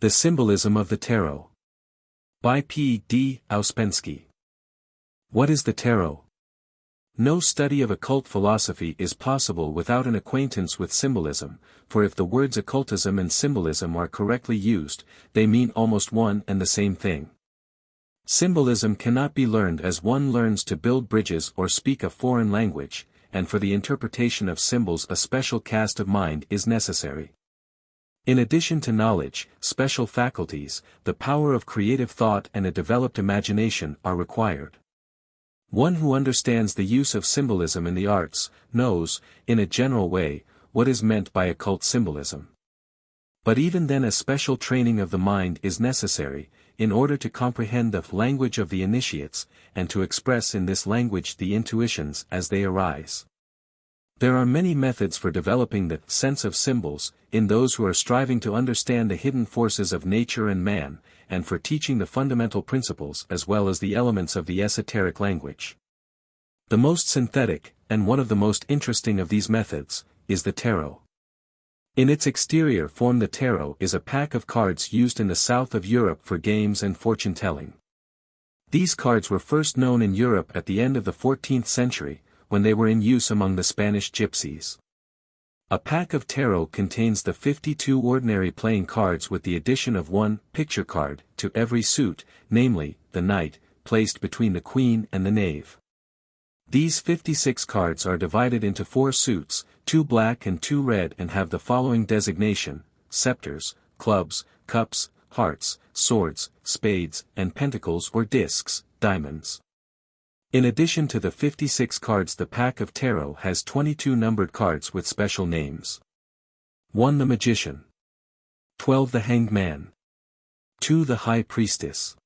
The Symbolism of the Tarot. By P. D. Ouspensky. What is the tarot? No study of occult philosophy is possible without an acquaintance with symbolism, for if the words occultism and symbolism are correctly used, they mean almost one and the same thing. Symbolism cannot be learned as one learns to build bridges or speak a foreign language, and for the interpretation of symbols a special cast of mind is necessary. In addition to knowledge, special faculties, the power of creative thought and a developed imagination are required. One who understands the use of symbolism in the arts, knows, in a general way, what is meant by occult symbolism. But even then a special training of the mind is necessary, in order to comprehend the language of the initiates, and to express in this language the intuitions as they arise. There are many methods for developing the sense of symbols, in those who are striving to understand the hidden forces of nature and man, and for teaching the fundamental principles as well as the elements of the esoteric language. The most synthetic, and one of the most interesting of these methods, is the tarot. In its exterior form the tarot is a pack of cards used in the south of Europe for games and fortune-telling. These cards were first known in Europe at the end of the 14th century, when they were in use among the Spanish gypsies. A pack of tarot contains the 52 ordinary playing cards with the addition of one picture card to every suit, namely, the Knight, placed between the Queen and the Knave. These 56 cards are divided into 4 suits, 2 black and 2 red, and have the following designation: scepters, clubs, cups, hearts, swords, spades, and pentacles or discs, diamonds. In addition to the 56 cards, the pack of tarot has 22 numbered cards with special names. 1. The Magician. 12. The Hanged Man. 2. The High Priestess.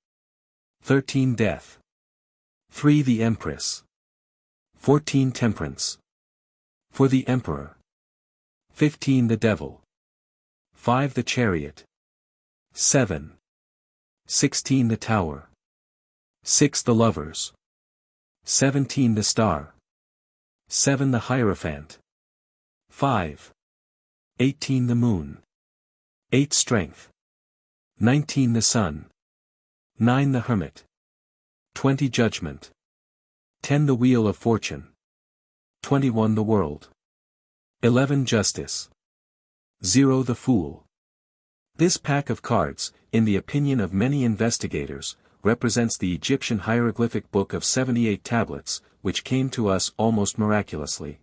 13. Death. 3. The Empress. 14. Temperance. For the Emperor. 15. The Devil. 5. The Chariot. 7. 16. The Tower. 6. The Lovers. 17. The Star. 7. The Hierophant. 5. 18. The Moon. 8. Strength. 19. The Sun. 9. The Hermit. 20. Judgment. 10. The Wheel of Fortune. 21. The World. 11. Justice. 0. The Fool. This pack of cards, in the opinion of many investigators, represents the Egyptian hieroglyphic book of 78 tablets, which came to us almost miraculously.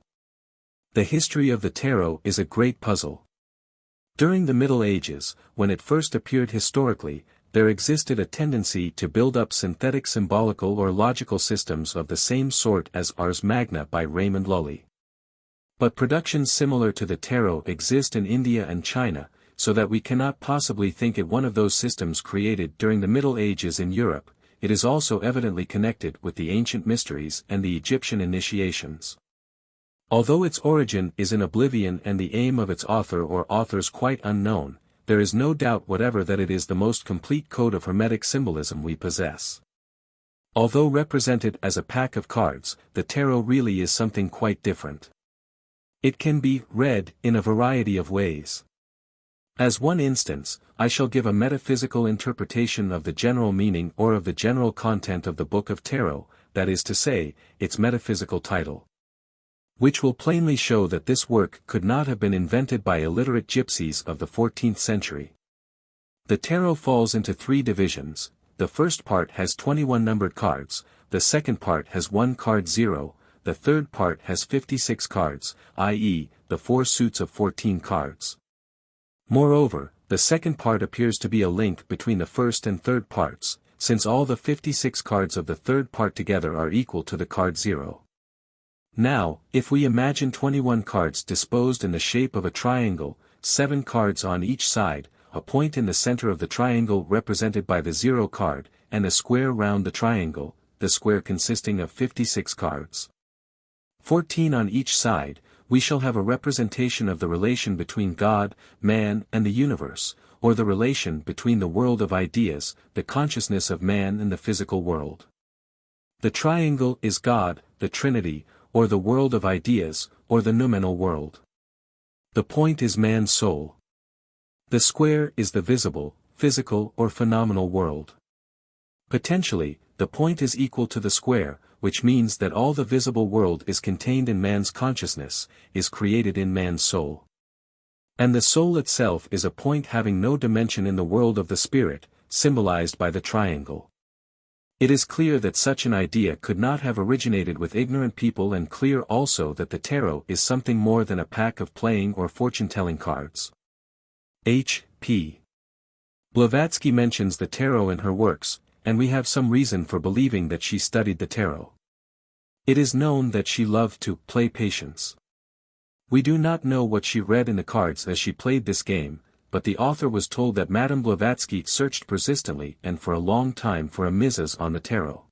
The history of the tarot is a great puzzle. During the Middle Ages, when it first appeared historically, there existed a tendency to build up synthetic symbolical or logical systems of the same sort as Ars Magna by Raymond Lully. But productions similar to the tarot exist in India and China, so that we cannot possibly think it one of those systems created during the Middle Ages in Europe. It is also evidently connected with the ancient mysteries and the Egyptian initiations. Although its origin is in oblivion and the aim of its author or authors quite unknown, there is no doubt whatever that it is the most complete code of Hermetic symbolism we possess. Although represented as a pack of cards, the tarot really is something quite different. It can be read in a variety of ways. As one instance, I shall give a metaphysical interpretation of the general meaning or of the general content of the Book of Tarot, that is to say, its metaphysical title. Which will plainly show that this work could not have been invented by illiterate gypsies of the 14th century. The tarot falls into 3 divisions. The first part has 21 numbered cards, the second part has 1 card 0, the third part has 56 cards, i.e., the 4 suits of 14 cards. Moreover, the second part appears to be a link between the first and third parts, since all the 56 cards of the third part together are equal to the card 0. Now, if we imagine 21 cards disposed in the shape of a triangle, 7 cards on each side, a point in the center of the triangle represented by the 0 card, and a square round the triangle, the square consisting of 56 cards. 14 on each side, we shall have a representation of the relation between God, man, and the universe, or the relation between the world of ideas, the consciousness of man, and the physical world. The triangle is God, the Trinity, or the world of ideas, or the noumenal world. The point is man's soul. The square is the visible, physical or phenomenal world. Potentially, the point is equal to the square, which means that all the visible world is contained in man's consciousness, is created in man's soul. And the soul itself is a point having no dimension in the world of the spirit, symbolized by the triangle. It is clear that such an idea could not have originated with ignorant people, and clear also that the tarot is something more than a pack of playing or fortune-telling cards. H.P. Blavatsky mentions the tarot in her works, and we have some reason for believing that she studied the tarot. It is known that she loved to play patience. We do not know what she read in the cards as she played this game, but the author was told that Madame Blavatsky searched persistently and for a long time for a misses on the tarot.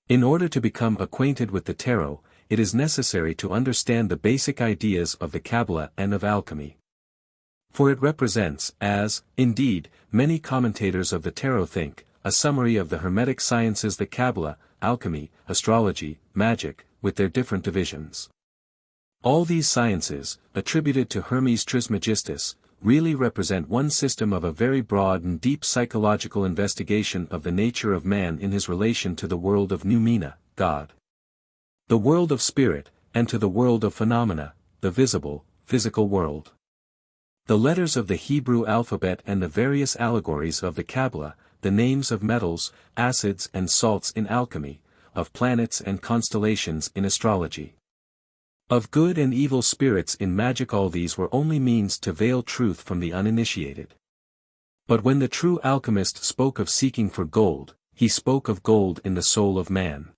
In order to become acquainted with the tarot, it is necessary to understand the basic ideas of the Kabbalah and of alchemy. For it represents, as, indeed, many commentators of the tarot think, a summary of the Hermetic sciences, the Kabbalah, alchemy, astrology, magic, with their different divisions. All these sciences, attributed to Hermes Trismegistus, really represent one system of a very broad and deep psychological investigation of the nature of man in his relation to the world of noumena, God, the world of spirit, and to the world of phenomena, the visible, physical world. The letters of the Hebrew alphabet and the various allegories of the Kabbalah, the names of metals, acids and salts in alchemy, of planets and constellations in astrology, of good and evil spirits in magic, all these were only means to veil truth from the uninitiated. But when the true alchemist spoke of seeking for gold, he spoke of gold in the soul of man.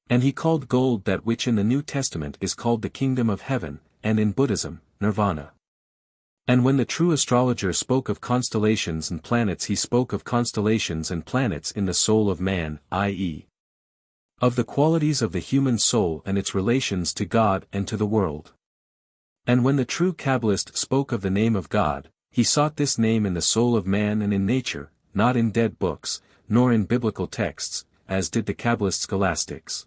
And he called gold that which in the New Testament is called the kingdom of heaven, and in Buddhism, nirvana. And when the true astrologer spoke of constellations and planets, he spoke of constellations and planets in the soul of man, i.e., of the qualities of the human soul and its relations to God and to the world. And when the true Kabbalist spoke of the name of God, he sought this name in the soul of man and in nature, not in dead books, nor in biblical texts, as did the Kabbalist scholastics.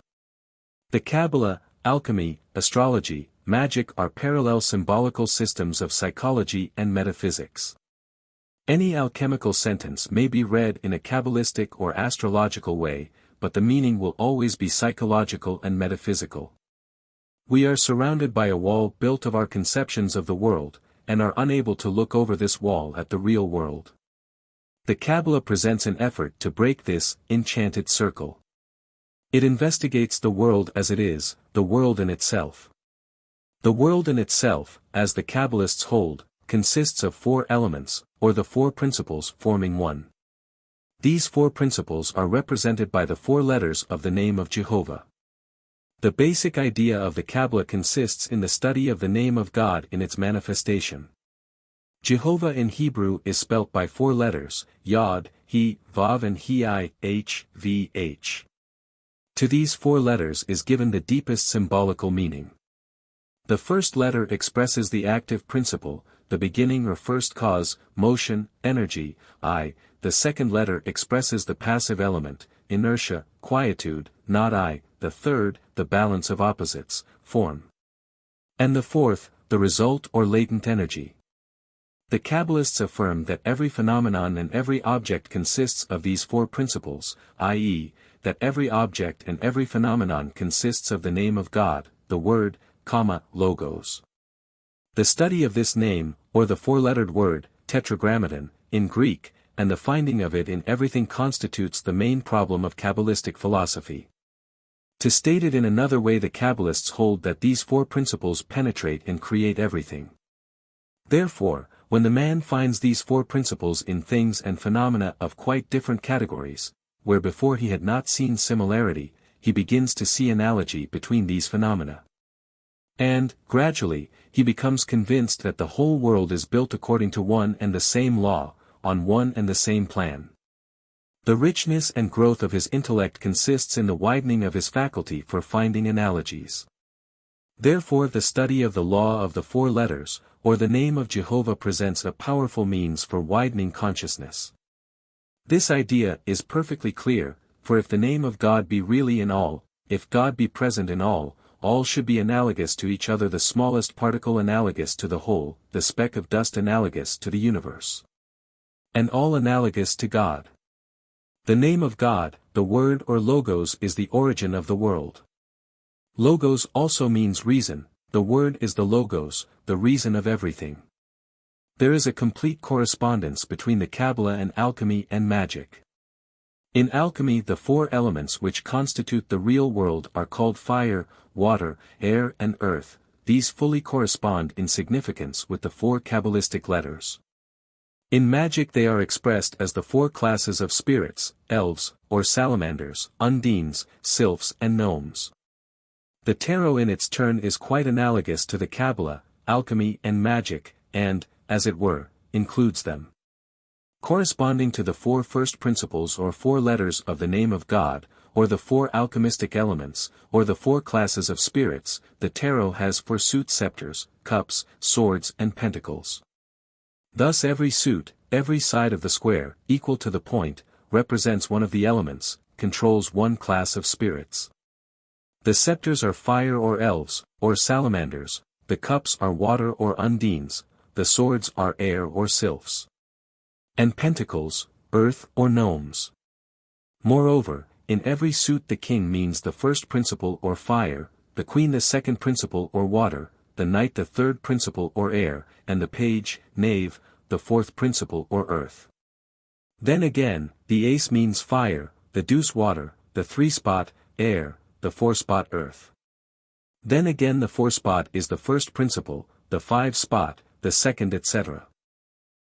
The Kabbalah, alchemy, astrology, magic are parallel symbolical systems of psychology and metaphysics. Any alchemical sentence may be read in a Kabbalistic or astrological way, but the meaning will always be psychological and metaphysical. We are surrounded by a wall built of our conceptions of the world, and are unable to look over this wall at the real world. The Kabbalah presents an effort to break this enchanted circle. It investigates the world as it is, the world in itself. The world in itself, as the Kabbalists hold, consists of four elements, or the four principles forming one. These four principles are represented by the four letters of the name of Jehovah. The basic idea of the Kabbalah consists in the study of the name of God in its manifestation. Jehovah in Hebrew is spelt by four letters, Yod, He, Vav and Hi, H, V, H. To these four letters is given the deepest symbolical meaning. The first letter expresses the active principle, the beginning or first cause, motion, energy, I. The second letter expresses the passive element, inertia, quietude, not I. The third, the balance of opposites, form. And the fourth, the result or latent energy. The Kabbalists affirm that every phenomenon and every object consists of these four principles, i.e., that every object and every phenomenon consists of the name of God, the word, logos. The study of this name, or the four-lettered word, tetragrammaton, in Greek, and the finding of it in everything constitutes the main problem of Kabbalistic philosophy. To state it in another way, the Kabbalists hold that these four principles penetrate and create everything. Therefore, when the man finds these four principles in things and phenomena of quite different categories, where before he had not seen similarity, he begins to see analogy between these phenomena. And, gradually, he becomes convinced that the whole world is built according to one and the same law, on one and the same plan. The richness and growth of his intellect consists in the widening of his faculty for finding analogies. Therefore the study of the law of the four letters, or the name of Jehovah, presents a powerful means for widening consciousness. This idea is perfectly clear, for if the name of God be really in all, if God be present in all should be analogous to each other, the smallest particle analogous to the whole, the speck of dust analogous to the universe. and all analogous to God. The name of God, the word or logos, is the origin of the world. Logos also means reason, the word is the logos, the reason of everything. There is a complete correspondence between the Kabbalah and alchemy and magic. In alchemy, the four elements which constitute the real world are called fire, water, air and earth. These fully correspond in significance with the four Kabbalistic letters. In magic they are expressed as the four classes of spirits, elves, or salamanders, undines, sylphs and gnomes. The tarot in its turn is quite analogous to the Kabbalah, alchemy and magic, and, as it were, includes them. Corresponding to the four first principles or four letters of the name of God, or the four alchemistic elements, or the four classes of spirits, the tarot has for suit scepters, cups, swords and pentacles. Thus every suit, every side of the square, equal to the point, represents one of the elements, controls one class of spirits. The scepters are fire or elves, or salamanders, the cups are water or undines, the swords are air or sylphs. And pentacles, earth or gnomes. Moreover, in every suit the king means the first principle or fire, the queen the second principle or water, the knight the third principle or air, and the page, knave, the fourth principle or earth. Then again, the ace means fire, the deuce water, the three-spot, air, the four-spot earth. Then again the four-spot is the first principle, the five-spot, the second etc.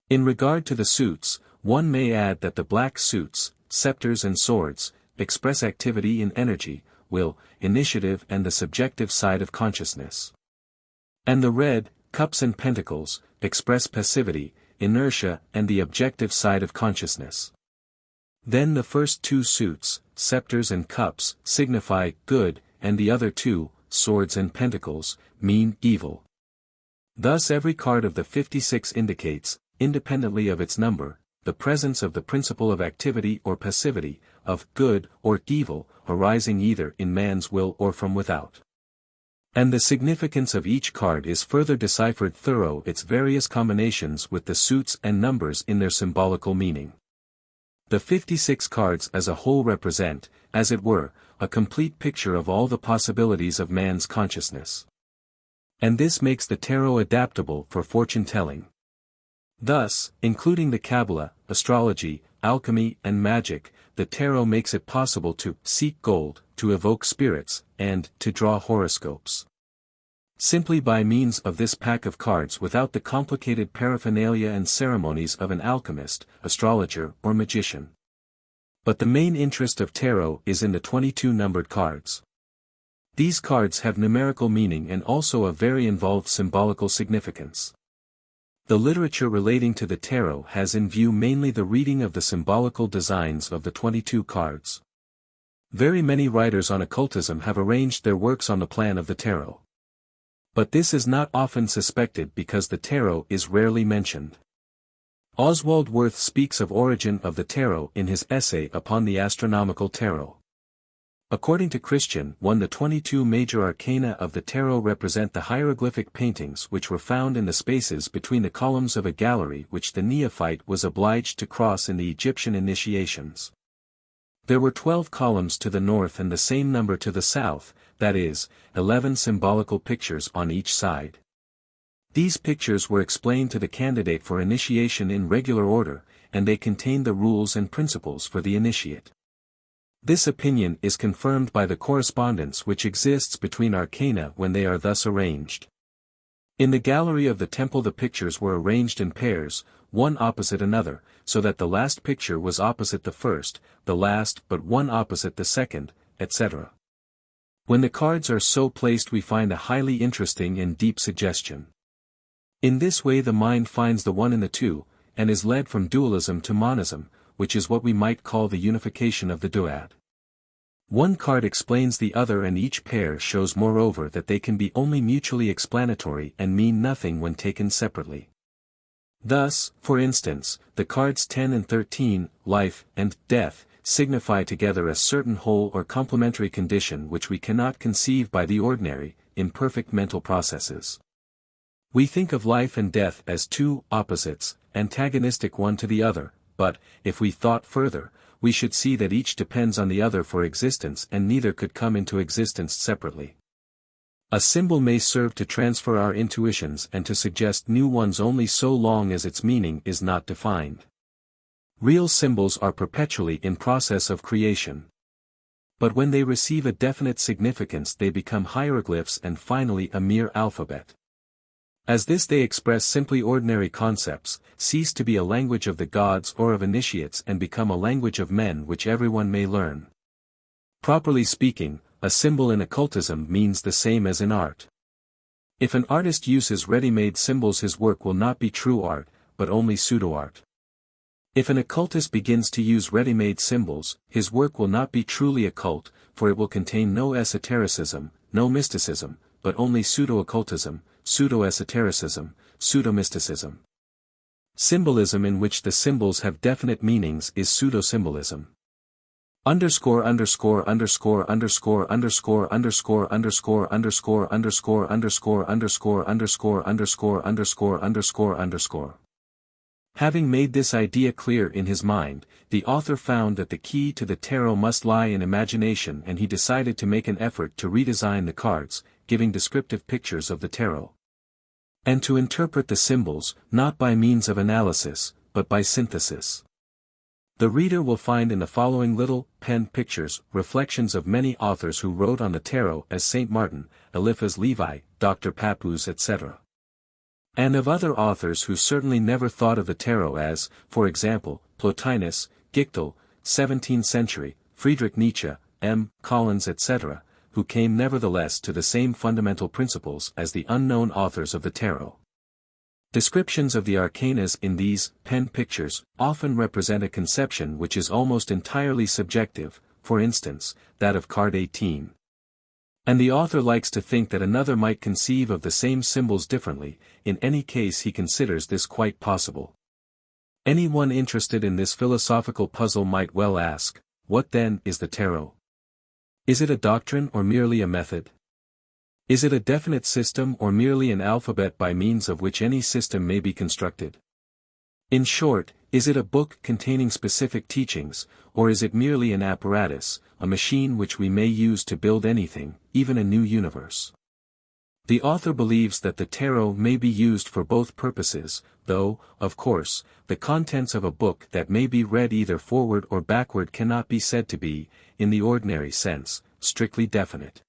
In regard to the suits, one may add that the black suits, scepters and swords, express activity in energy, will, initiative and the subjective side of consciousness. And the red, cups and pentacles, express passivity, inertia and the objective side of consciousness. Then the first two suits, scepters and cups, signify good, and the other two, swords and pentacles, mean evil. Thus every card of the 56 indicates, independently of its number, the presence of the principle of activity or passivity, of good or evil, arising either in man's will or from without. And the significance of each card is further deciphered through its various combinations with the suits and numbers in their symbolical meaning. The 56 cards as a whole represent, as it were, a complete picture of all the possibilities of man's consciousness. And this makes the tarot adaptable for fortune-telling. Thus, including the Kabbalah, astrology, alchemy and magic, the tarot makes it possible to seek gold, to evoke spirits, and to draw horoscopes. Simply by means of this pack of cards without the complicated paraphernalia and ceremonies of an alchemist, astrologer or magician. But the main interest of tarot is in the 22 numbered cards. These cards have numerical meaning and also a very involved symbolical significance. The literature relating to the tarot has in view mainly the reading of the symbolical designs of the 22 cards. Very many writers on occultism have arranged their works on the plan of the tarot. But this is not often suspected because the tarot is rarely mentioned. Oswald Wirth speaks of origin of the tarot in his essay upon the astronomical tarot. According to Christian, the 22 major arcana of the tarot represent the hieroglyphic paintings which were found in the spaces between the columns of a gallery which the neophyte was obliged to cross in the Egyptian initiations. There were 12 columns to the north and the same number to the south, that is, 11 symbolical pictures on each side. These pictures were explained to the candidate for initiation in regular order, and they contained the rules and principles for the initiate. This opinion is confirmed by the correspondence which exists between arcana when they are thus arranged. In the gallery of the temple the pictures were arranged in pairs, one opposite another, so that the last picture was opposite the first, the last but one opposite the second, etc. When the cards are so placed we find a highly interesting and deep suggestion. In this way the mind finds the one in the two, and is led from dualism to monism, which is what we might call the unification of the duad. One card explains the other and each pair shows moreover that they can be only mutually explanatory and mean nothing when taken separately. Thus, for instance, the cards 10 and 13, life and death, signify together a certain whole or complementary condition which we cannot conceive by the ordinary, imperfect mental processes. We think of life and death as two opposites, antagonistic one to the other, but, if we thought further, we should see that each depends on the other for existence and neither could come into existence separately. A symbol may serve to transfer our intuitions and to suggest new ones only so long as its meaning is not defined. Real symbols are perpetually in process of creation. But when they receive a definite significance they become hieroglyphs and finally a mere alphabet. As this they express simply ordinary concepts, cease to be a language of the gods or of initiates and become a language of men which everyone may learn. Properly speaking, a symbol in occultism means the same as in art. If an artist uses ready-made symbols his work will not be true art, but only pseudo-art. If an occultist begins to use ready-made symbols, his work will not be truly occult, for it will contain no esotericism, no mysticism, but only pseudo-occultism, pseudo-esotericism, pseudo-mysticism. Symbolism in which the symbols have definite meanings is pseudo-symbolism. Underscore underscore underscore underscore underscore underscore underscore underscore underscore underscore underscore underscore underscore underscore underscore underscore. Having made this idea clear in his mind, the author found that the key to the tarot must lie in imagination and he decided to make an effort to redesign the cards, giving descriptive pictures of the tarot. And to interpret the symbols, not by means of analysis, but by synthesis. The reader will find in the following little, pen pictures, reflections of many authors who wrote on the tarot as Saint Martin, Eliphas Levi, Dr. Pappus etc. And of other authors who certainly never thought of the tarot as, for example, Plotinus, Gichtel, 17th century, Friedrich Nietzsche, M. Collins etc., who came nevertheless to the same fundamental principles as the unknown authors of the tarot. Descriptions of the arcanas in these pen pictures often represent a conception which is almost entirely subjective, for instance, that of card 18. And the author likes to think that another might conceive of the same symbols differently, in any case he considers this quite possible. Anyone interested in this philosophical puzzle might well ask, what then is the tarot? Is it a doctrine or merely a method? Is it a definite system or merely an alphabet by means of which any system may be constructed? In short, is it a book containing specific teachings, or is it merely an apparatus, a machine which we may use to build anything, even a new universe? The author believes that the tarot may be used for both purposes, though, of course, the contents of a book that may be read either forward or backward cannot be said to be, in the ordinary sense, strictly definite.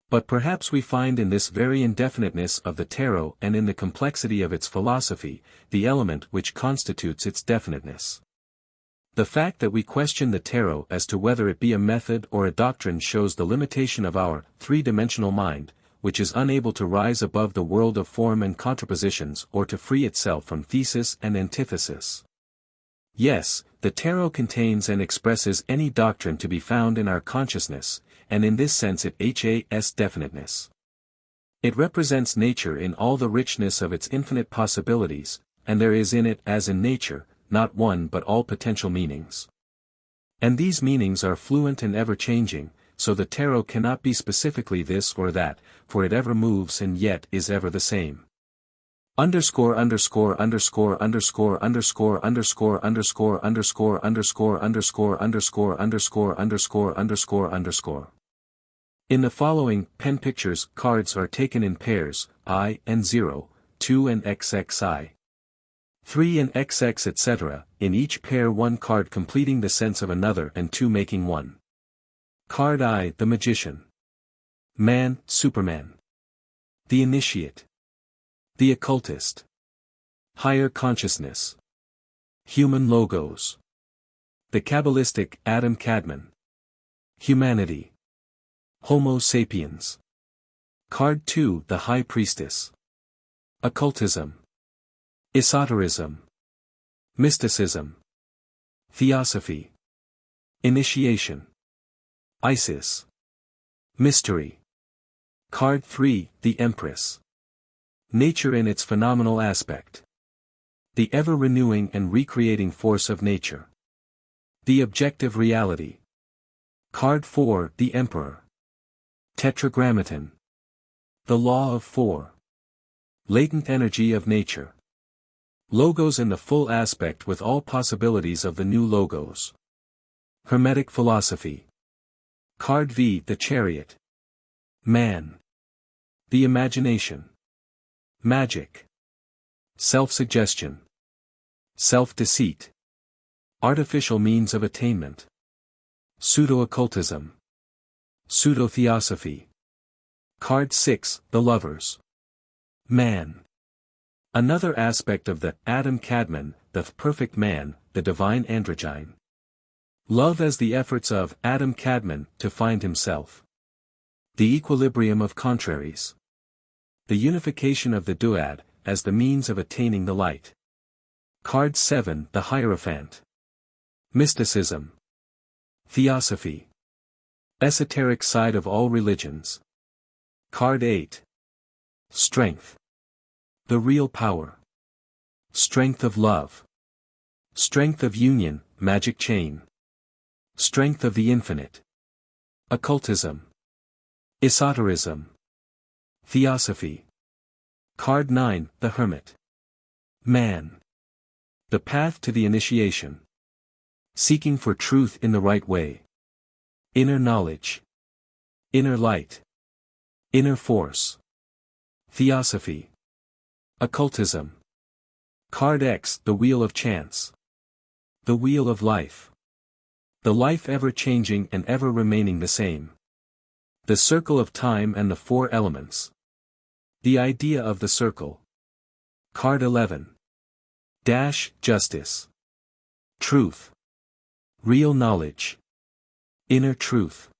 But perhaps we find in this very indefiniteness of the tarot and in the complexity of its philosophy, the element which constitutes its definiteness. The fact that we question the tarot as to whether it be a method or a doctrine shows the limitation of our three-dimensional mind, which is unable to rise above the world of form and contrapositions or to free itself from thesis and antithesis. Yes, the tarot contains and expresses any doctrine to be found in our consciousness, and in this sense it has definiteness. It represents nature in all the richness of its infinite possibilities, and there is in it as in nature, not one but all potential meanings. And these meanings are fluent and ever-changing, so the tarot cannot be specifically this or that, for it ever moves and yet is ever the same. Underscore underscore underscore underscore underscore underscore underscore underscore underscore underscore underscore underscore underscore underscore underscore. In the following pen pictures, cards are taken in pairs, I and 0, 2 and XXI, 3 and XX etc., in each pair one card completing the sense of another and two making one. Card I, the Magician. Man, Superman. The Initiate. The Occultist. Higher Consciousness. Human Logos. The Kabbalistic Adam Kadmon. Humanity. Homo sapiens. Card 2, the High Priestess. Occultism. Esotericism. Mysticism. Theosophy. Initiation. Isis. Mystery. Card 3, the Empress. Nature in its phenomenal aspect. The ever-renewing and recreating force of nature. The objective reality. Card 4, the Emperor. Tetragrammaton. The law of four. Latent energy of nature. Logos in the full aspect with all possibilities of the new logos. Hermetic philosophy. Card V. The Chariot. Man. The imagination. Magic. Self-suggestion. Self-deceit. Artificial means of attainment. Pseudo-occultism. Pseudo-theosophy. Card 6. The Lovers. Man. Another aspect of the Adam Kadmon, the perfect man, the divine androgyne. Love as the efforts of Adam Kadmon to find himself. The equilibrium of contraries. The unification of the duad, as the means of attaining the light. Card 7. The Hierophant. Mysticism. Theosophy. Esoteric side of all religions. Card 8. Strength. The real power. Strength of love. Strength of union, magic chain. Strength of the infinite. Occultism. Esotericism. Theosophy. Card 9. The Hermit. Man. The path to the initiation. Seeking for truth in the right way. Inner knowledge. Inner light. Inner force. Theosophy. Occultism. Card X. The Wheel of Chance. The Wheel of Life. The life ever changing and ever remaining the same. The circle of time and the four elements. The idea of the circle. Card 11. Justice. Truth. Real knowledge. Inner truth.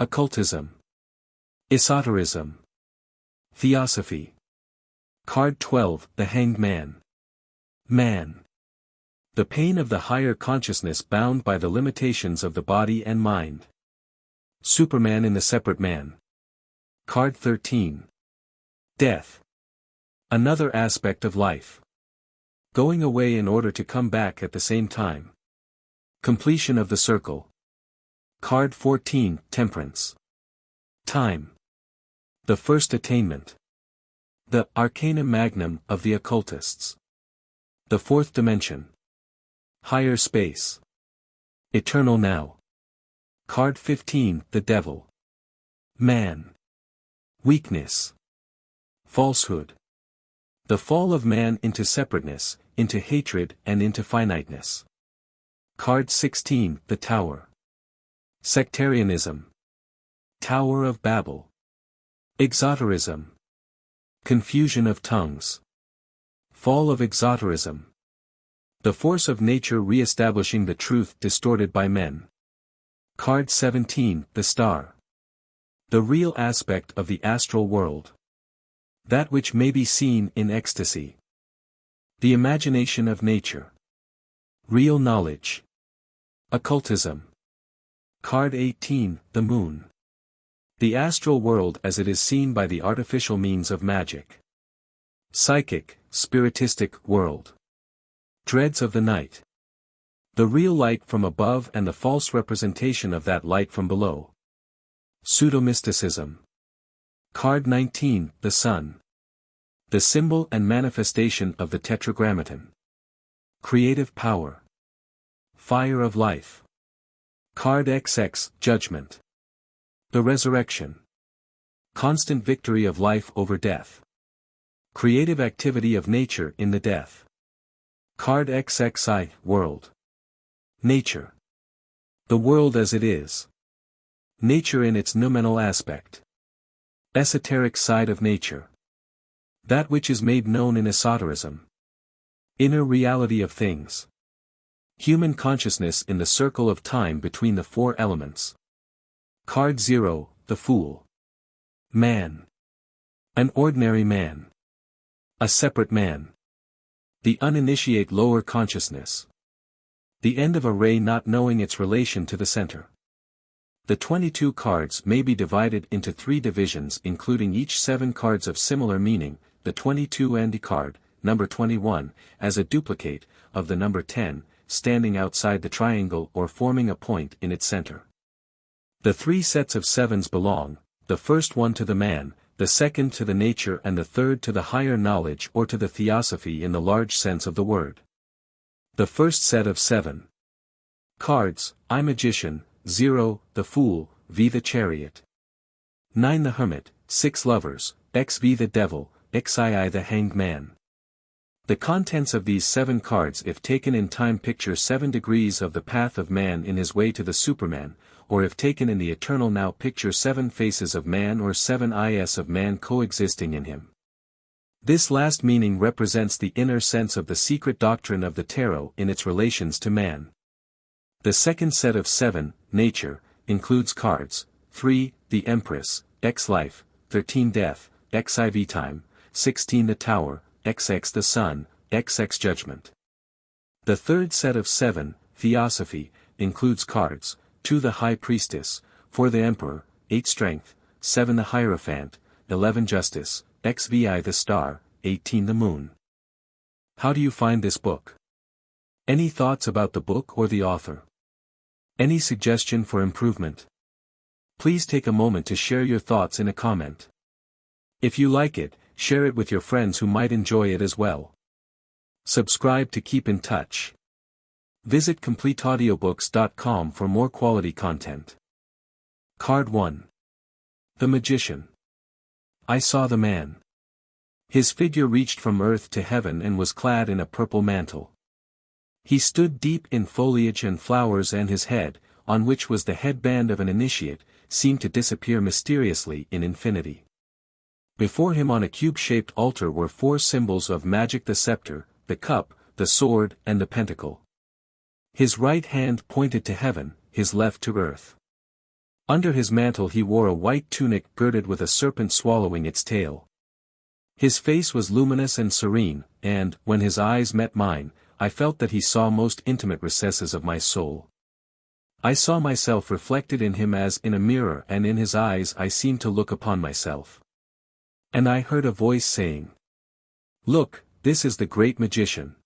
Occultism. Esotericism. Theosophy. Card 12. The Hanged Man. Man. The pain of the higher consciousness bound by the limitations of the body and mind. Superman in the separate man. Card 13. Death. Another aspect of life. Going away in order to come back at the same time. Completion of the circle. Card 14. Temperance. Time. The first attainment. The arcana magnum of the occultists. The fourth dimension. Higher space. Eternal now. Card 15. The Devil. Man. Weakness. Falsehood. The fall of man into separateness, into hatred and into finiteness. Card 16. The Tower. Sectarianism. Tower of Babel. Exoterism. Confusion of tongues. Fall of exoterism. The force of nature re-establishing the truth distorted by men. Card 17. The Star. The real aspect of the astral world. That which may be seen in ecstasy. The imagination of nature. Real knowledge. Occultism. Card 18. The Moon. The astral world as it is seen by the artificial means of magic. Psychic, spiritistic world. Dreads of the night. The real light from above and the false representation of that light from below. Pseudo-mysticism. Card 19. The Sun. The symbol and manifestation of the Tetragrammaton. Creative power. Fire of life. Card XX. Judgment. The resurrection. Constant victory of life over death. Creative activity of nature in the death. Card XXI. World. Nature. The world as it is. Nature in its noumenal aspect. Esoteric side of nature. That which is made known in esotericism. Inner reality of things. Human consciousness in the circle of time between the four elements. Card 0. The Fool. Man. An ordinary man. A separate man. The uninitiate lower consciousness. The end of a ray not knowing its relation to the center. The 22 cards may be divided into 3 divisions including each 7 cards of similar meaning, the 22 and card, number 21, as a duplicate, of the number 10, standing outside the triangle or forming a point in its center. The 3 sets of 7s belong, the first one to the man, the second to the nature and the third to the higher knowledge or to the theosophy in the large sense of the word. The first set of 7 cards, I Magician, 0, the Fool, v the Chariot. 9 the Hermit, 6 Lovers, x v the Devil, xii the Hanged Man. The contents of these 7 cards if taken in time picture 7 degrees of the path of man in his way to the Superman, or if taken in the eternal now picture 7 faces of man or 7 is of man coexisting in him. This last meaning represents the inner sense of the secret doctrine of the tarot in its relations to man. The second set of 7, nature, includes cards, 3, the Empress, x life, 13 death, xiv time, 16 the Tower, XX the Sun, XX Judgment. The third set of 7, Theosophy, includes cards, 2 the High Priestess, 4 the Emperor, 8 Strength, 7 the Hierophant, 11 Justice, XVI the Star, 18 the Moon. How do you find this book? Any thoughts about the book or the author? Any suggestion for improvement? Please take a moment to share your thoughts in a comment. If you like it, share it with your friends who might enjoy it as well. Subscribe to keep in touch. Visit CompleteAudiobooks.com for more quality content. Card 1. The Magician. I saw the man. His figure reached from earth to heaven and was clad in a purple mantle. He stood deep in foliage and flowers, and his head, on which was the headband of an initiate, seemed to disappear mysteriously in infinity. Before him on a cube-shaped altar were 4 symbols of magic: the scepter, the cup, the sword, and the pentacle. His right hand pointed to heaven, his left to earth. Under his mantle he wore a white tunic girded with a serpent swallowing its tail. His face was luminous and serene, and, when his eyes met mine, I felt that he saw most intimate recesses of my soul. I saw myself reflected in him as in a mirror, and in his eyes I seemed to look upon myself. And I heard a voice saying, "Look, this is the great magician.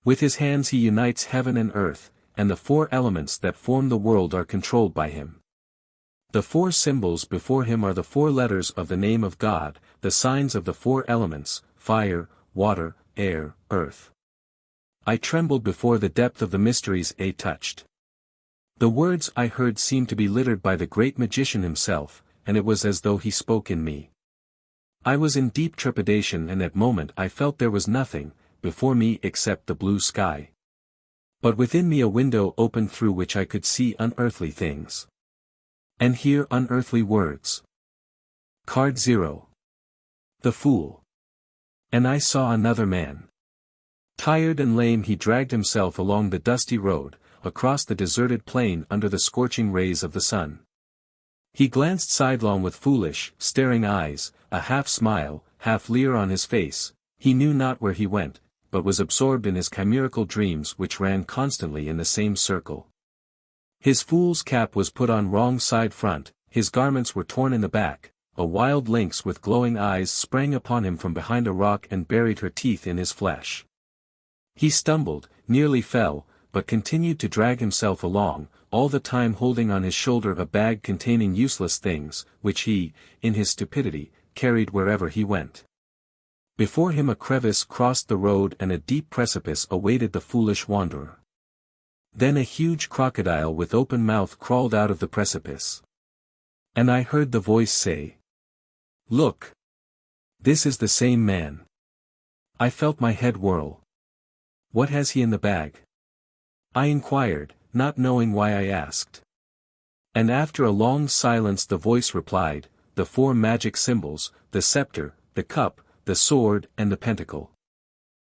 With his hands he unites heaven and earth, and the 4 elements that form the world are controlled by him. The 4 symbols before him are the 4 letters of the name of God, the signs of the 4 elements: fire, water, air, earth." I trembled before the depth of the mysteries I touched. The words I heard seemed to be littered by the great magician himself, and it was as though he spoke in me. I was in deep trepidation, and that moment I felt there was nothing before me except the blue sky. But within me a window opened through which I could see unearthly things. And hear unearthly words. Card 0. The Fool. And I saw another man. Tired and lame he dragged himself along the dusty road, across the deserted plain under the scorching rays of the sun. He glanced sidelong with foolish, staring eyes, a half-smile, half-leer on his face. He knew not where he went, but was absorbed in his chimerical dreams which ran constantly in the same circle. His fool's cap was put on wrong side front, his garments were torn in the back, a wild lynx with glowing eyes sprang upon him from behind a rock and buried her teeth in his flesh. He stumbled, nearly fell, but continued to drag himself along, all the time holding on his shoulder a bag containing useless things, which he, in his stupidity, carried wherever he went. Before him a crevice crossed the road and a deep precipice awaited the foolish wanderer. Then a huge crocodile with open mouth crawled out of the precipice. And I heard the voice say, "Look! This is the same man." I felt my head whirl. "What has he in the bag?" I inquired, not knowing why I asked. And after a long silence the voice replied, "The 4 magic symbols, the scepter, the cup, the sword, and the pentacle.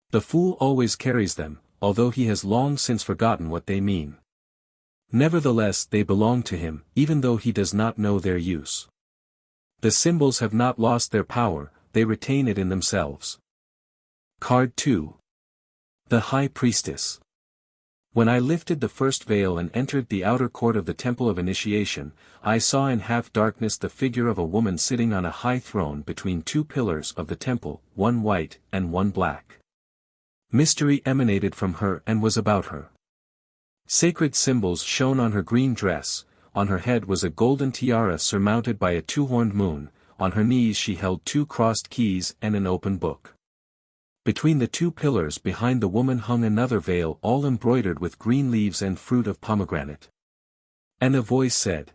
The fool always carries them, although he has long since forgotten what they mean. Nevertheless they belong to him, even though he does not know their use. The symbols have not lost their power, they retain it in themselves." Card 2. The High Priestess. When I lifted the first veil and entered the outer court of the Temple of Initiation, I saw in half-darkness the figure of a woman sitting on a high throne between 2 pillars of the temple, one white and one black. Mystery emanated from her and was about her. Sacred symbols shone on her green dress, on her head was a golden tiara surmounted by a 2-horned moon, on her knees she held 2 crossed keys and an open book. Between the 2 pillars behind the woman hung another veil all embroidered with green leaves and fruit of pomegranate. And a voice said,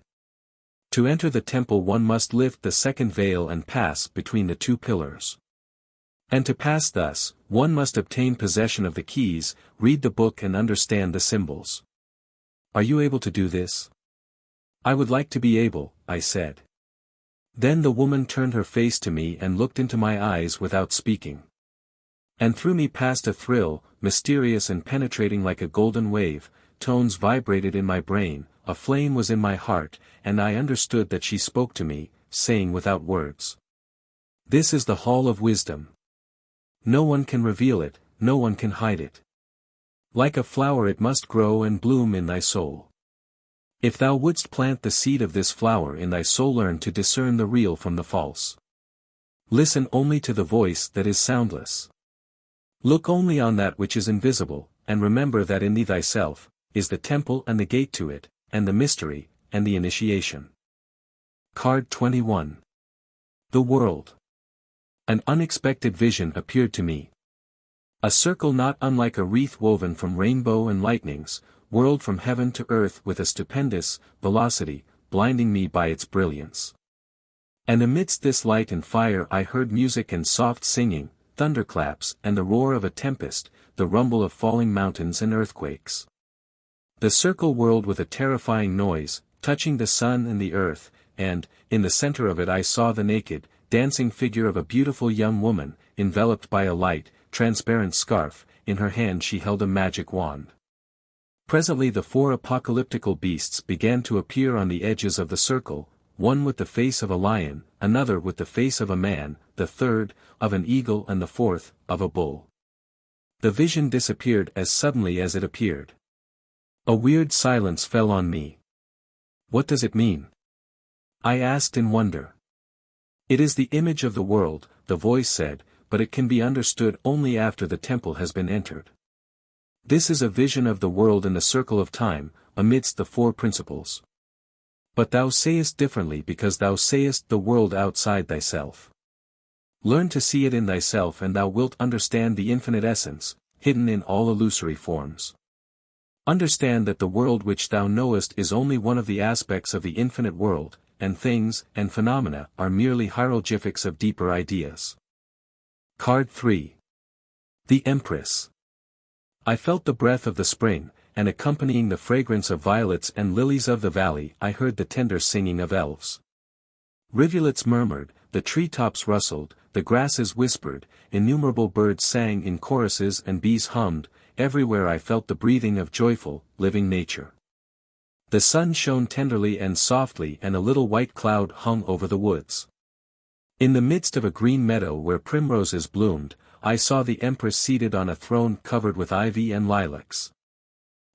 "To enter the temple one must lift the second veil and pass between the 2 pillars. And to pass thus, one must obtain possession of the keys, read the book and understand the symbols. Are you able to do this?" "I would like to be able," I said. Then the woman turned her face to me and looked into my eyes without speaking. And through me passed a thrill, mysterious and penetrating like a golden wave, tones vibrated in my brain, a flame was in my heart, and I understood that she spoke to me, saying without words, "This is the hall of wisdom. No one can reveal it, no one can hide it. Like a flower it must grow and bloom in thy soul. If thou wouldst plant the seed of this flower in thy soul, learn to discern the real from the false. Listen only to the voice that is soundless. Look only on that which is invisible, and remember that in thee thyself is the temple and the gate to it, and the mystery, and the initiation." Card 21. The world. An unexpected vision appeared to me. A circle not unlike a wreath woven from rainbow and lightnings, whirled from heaven to earth with a stupendous velocity, blinding me by its brilliance. And amidst this light and fire I heard music and soft singing, thunderclaps and the roar of a tempest, the rumble of falling mountains and earthquakes. The circle whirled with a terrifying noise, touching the sun and the earth, and, in the center of it I saw the naked, dancing figure of a beautiful young woman, enveloped by a light, transparent scarf. In her hand she held a magic wand. Presently the 4 apocalyptical beasts began to appear on the edges of the circle, one with the face of a lion, another with the face of a man, the third, of an eagle and the fourth, of a bull. The vision disappeared as suddenly as it appeared. A weird silence fell on me. "What does it mean?" I asked in wonder. "It is the image of the world," the voice said, "but it can be understood only after the temple has been entered. This is a vision of the world in the circle of time, amidst the 4 principles. But thou sayest differently because thou sayest the world outside thyself. Learn to see it in thyself and thou wilt understand the infinite essence, hidden in all illusory forms. Understand that the world which thou knowest is only one of the aspects of the infinite world, and things and phenomena are merely hieroglyphics of deeper ideas." Card 3. The Empress. I felt the breath of the spring, and accompanying the fragrance of violets and lilies of the valley I heard the tender singing of elves. Rivulets murmured, the treetops rustled, the grasses whispered, innumerable birds sang in choruses and bees hummed. Everywhere I felt the breathing of joyful, living nature. The sun shone tenderly and softly and a little white cloud hung over the woods. In the midst of a green meadow where primroses bloomed, I saw the Empress seated on a throne covered with ivy and lilacs.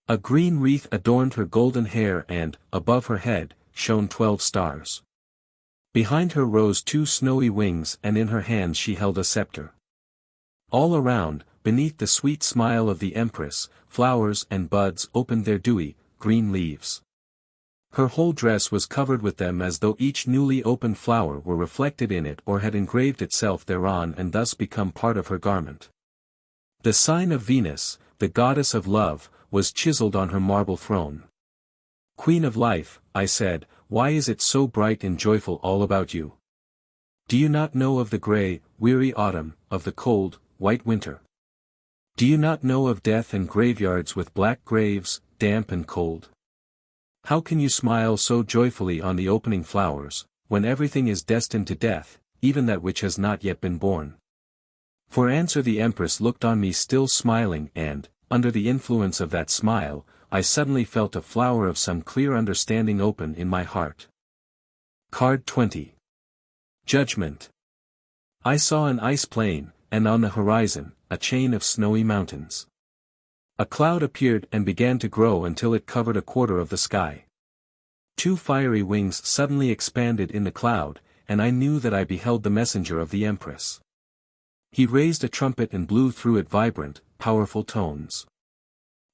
A green wreath adorned her golden hair and, above her head, shone 12 stars. Behind her rose 2 snowy wings and in her hand she held a scepter. All around, beneath the sweet smile of the Empress, flowers and buds opened their dewy, green leaves. Her whole dress was covered with them as though each newly opened flower were reflected in it or had engraved itself thereon and thus become part of her garment. The sign of Venus, the goddess of love, was chiseled on her marble throne. "Queen of life," I said, "why is it so bright and joyful all about you? Do you not know of the gray, weary autumn, of the cold, white winter? Do you not know of death and graveyards with black graves, damp and cold? How can you smile so joyfully on the opening flowers, when everything is destined to death, even that which has not yet been born?" For answer the Empress looked on me still smiling and, under the influence of that smile, I suddenly felt a flower of some clear understanding open in my heart. Card 20. Judgment. I saw an ice plain, and on the horizon, a chain of snowy mountains. A cloud appeared and began to grow until it covered a quarter of the sky. 2 fiery wings suddenly expanded in the cloud, and I knew that I beheld the messenger of the Empress. He raised a trumpet and blew through it vibrant, powerful tones.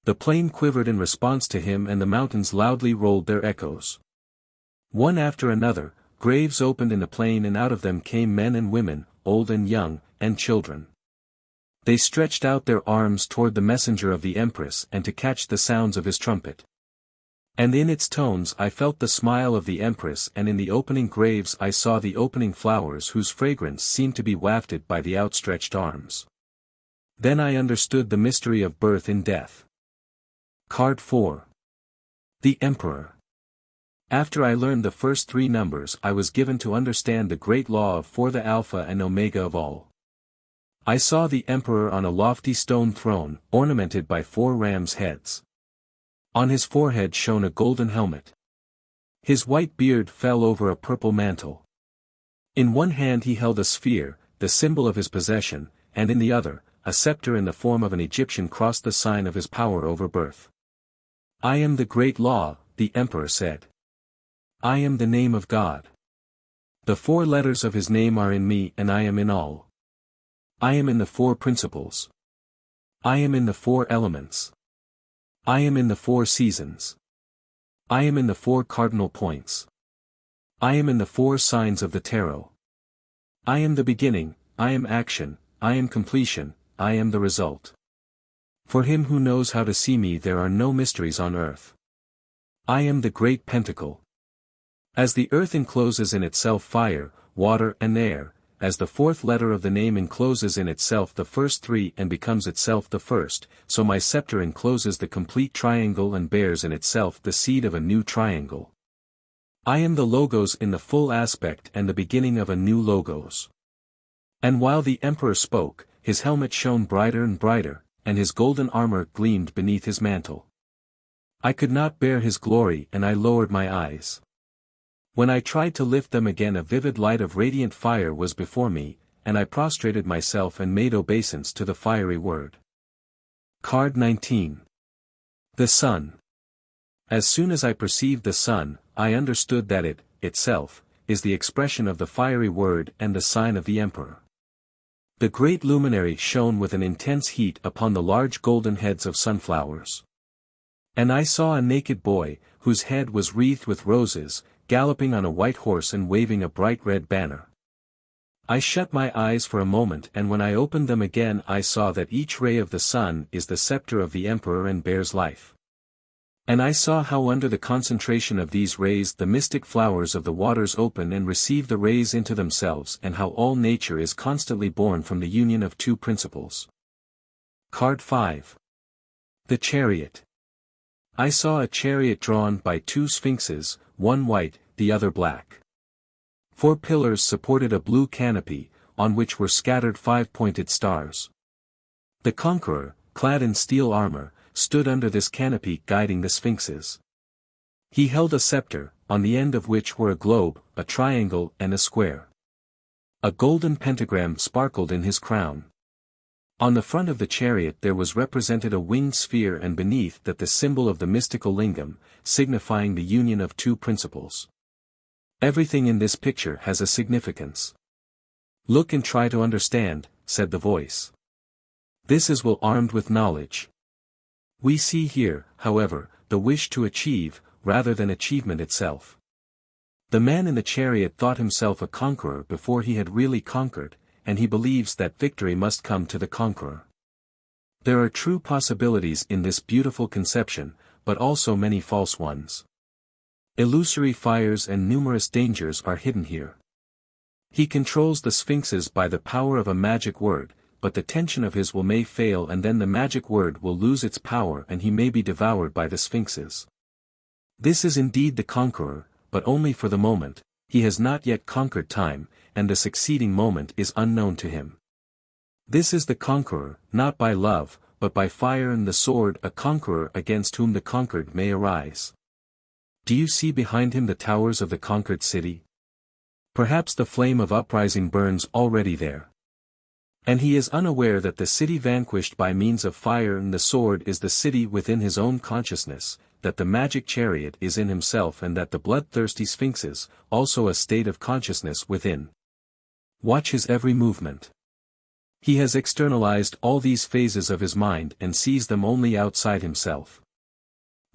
The plain quivered in response to him and the mountains loudly rolled their echoes. One after another, graves opened in the plain and out of them came men and women, old and young, and children. They stretched out their arms toward the messenger of the Empress and to catch the sounds of his trumpet. And in its tones I felt the smile of the Empress, and in the opening graves I saw the opening flowers whose fragrance seemed to be wafted by the outstretched arms. Then I understood the mystery of birth in death. Card 4. The Emperor. After I learned the first 3 numbers I was given to understand the great law of for the Alpha and Omega of all. I saw the Emperor on a lofty stone throne, ornamented by 4 rams' heads. On his forehead shone a golden helmet. His white beard fell over a purple mantle. In one hand he held a sphere, the symbol of his possession, and in the other, a scepter in the form of an Egyptian cross, the sign of his power over birth. I am the great law, the Emperor said. I am the name of God. The 4 letters of his name are in me and I am in all. I am in the 4 principles. I am in the 4 elements. I am in the 4 seasons. I am in the 4 cardinal points. I am in the 4 signs of the tarot. I am the beginning, I am action, I am completion, I am the result. For him who knows how to see me there are no mysteries on earth. I am the great pentacle. As the earth encloses in itself fire, water and air, as the 4th letter of the name encloses in itself the first 3 and becomes itself the first, so my scepter encloses the complete triangle and bears in itself the seed of a new triangle. I am the logos in the full aspect and the beginning of a new logos. And while the Emperor spoke, his helmet shone brighter and brighter, and his golden armor gleamed beneath his mantle. I could not bear his glory and I lowered my eyes. When I tried to lift them again a vivid light of radiant fire was before me, and I prostrated myself and made obeisance to the fiery word. Card 19. The Sun. As soon as I perceived the sun, I understood that it, itself, is the expression of the fiery word and the sign of the Emperor. The great luminary shone with an intense heat upon the large golden heads of sunflowers. And I saw a naked boy, whose head was wreathed with roses, galloping on a white horse and waving a bright red banner. I shut my eyes for a moment, and when I opened them again I saw that each ray of the sun is the scepter of the Emperor and bears life. And I saw how under the concentration of these rays the mystic flowers of the waters open and receive the rays into themselves, and how all nature is constantly born from the union of 2 principles. Card 5. The Chariot. I saw a chariot drawn by 2 sphinxes, one white, the other black. 4 pillars supported a blue canopy, on which were scattered 5 pointed stars. The conqueror, clad in steel armor, stood under this canopy guiding the sphinxes. He held a scepter, on the end of which were a globe, a triangle and a square. A golden pentagram sparkled in his crown. On the front of the chariot there was represented a winged sphere, and beneath that the symbol of the mystical lingam, signifying the union of 2 principles. Everything in this picture has a significance. Look and try to understand, said the voice. This is well armed with knowledge. We see here, however, the wish to achieve, rather than achievement itself. The man in the chariot thought himself a conqueror before he had really conquered, and he believes that victory must come to the conqueror. There are true possibilities in this beautiful conception, but also many false ones. Illusory fires and numerous dangers are hidden here. He controls the sphinxes by the power of a magic word, but the tension of his will may fail, and then the magic word will lose its power and he may be devoured by the sphinxes. This is indeed the conqueror, but only for the moment. He has not yet conquered time, and the succeeding moment is unknown to him. This is the conqueror, not by love, but by fire and the sword, a conqueror against whom the conquered may arise. Do you see behind him the towers of the conquered city? Perhaps the flame of uprising burns already there. And he is unaware that the city vanquished by means of fire and the sword is the city within his own consciousness, that the magic chariot is in himself, and that the bloodthirsty sphinxes, also a state of consciousness within. Watch his every movement. He has externalized all these phases of his mind and sees them only outside himself.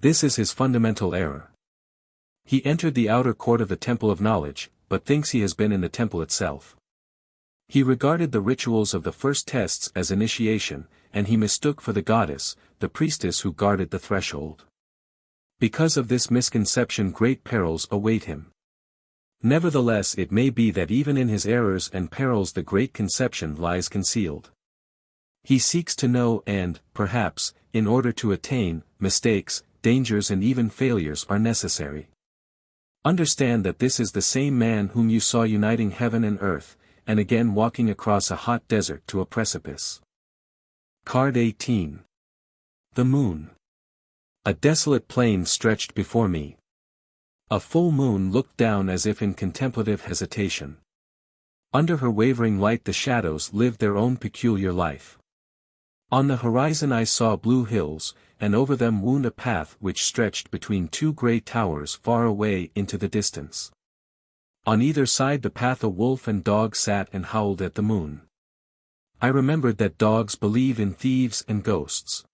This is his fundamental error. He entered the outer court of the Temple of Knowledge, but thinks he has been in the temple itself. He regarded the rituals of the first tests as initiation, and he mistook for the goddess, the priestess who guarded the threshold. Because of this misconception great perils await him. Nevertheless it may be that even in his errors and perils the great conception lies concealed. He seeks to know and, perhaps, in order to attain, mistakes, dangers and even failures are necessary. Understand that this is the same man whom you saw uniting heaven and earth, and again walking across a hot desert to a precipice. Card 18. The Moon. A desolate plain stretched before me. A full moon looked down as if in contemplative hesitation. Under her wavering light the shadows lived their own peculiar life. On the horizon I saw blue hills, and over them wound a path which stretched between two grey towers far away into the distance. On either side the path a wolf and dog sat and howled at the moon. I remembered that dogs believe in thieves and ghosts.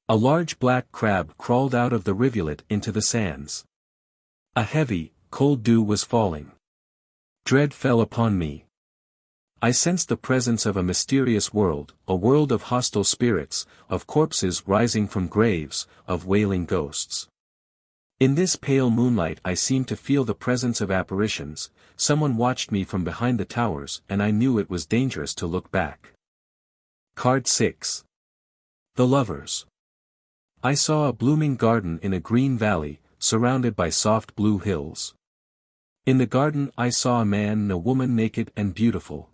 A large black crab crawled out of the rivulet into the sands. A heavy, cold dew was falling. Dread fell upon me. I sensed the presence of a mysterious world, a world of hostile spirits, of corpses rising from graves, of wailing ghosts. In this pale moonlight I seemed to feel the presence of apparitions. Someone watched me from behind the towers and I knew it was dangerous to look back. Card 6. The Lovers. I saw a blooming garden in a green valley, surrounded by soft blue hills. In the garden I saw a man and a woman naked and beautiful.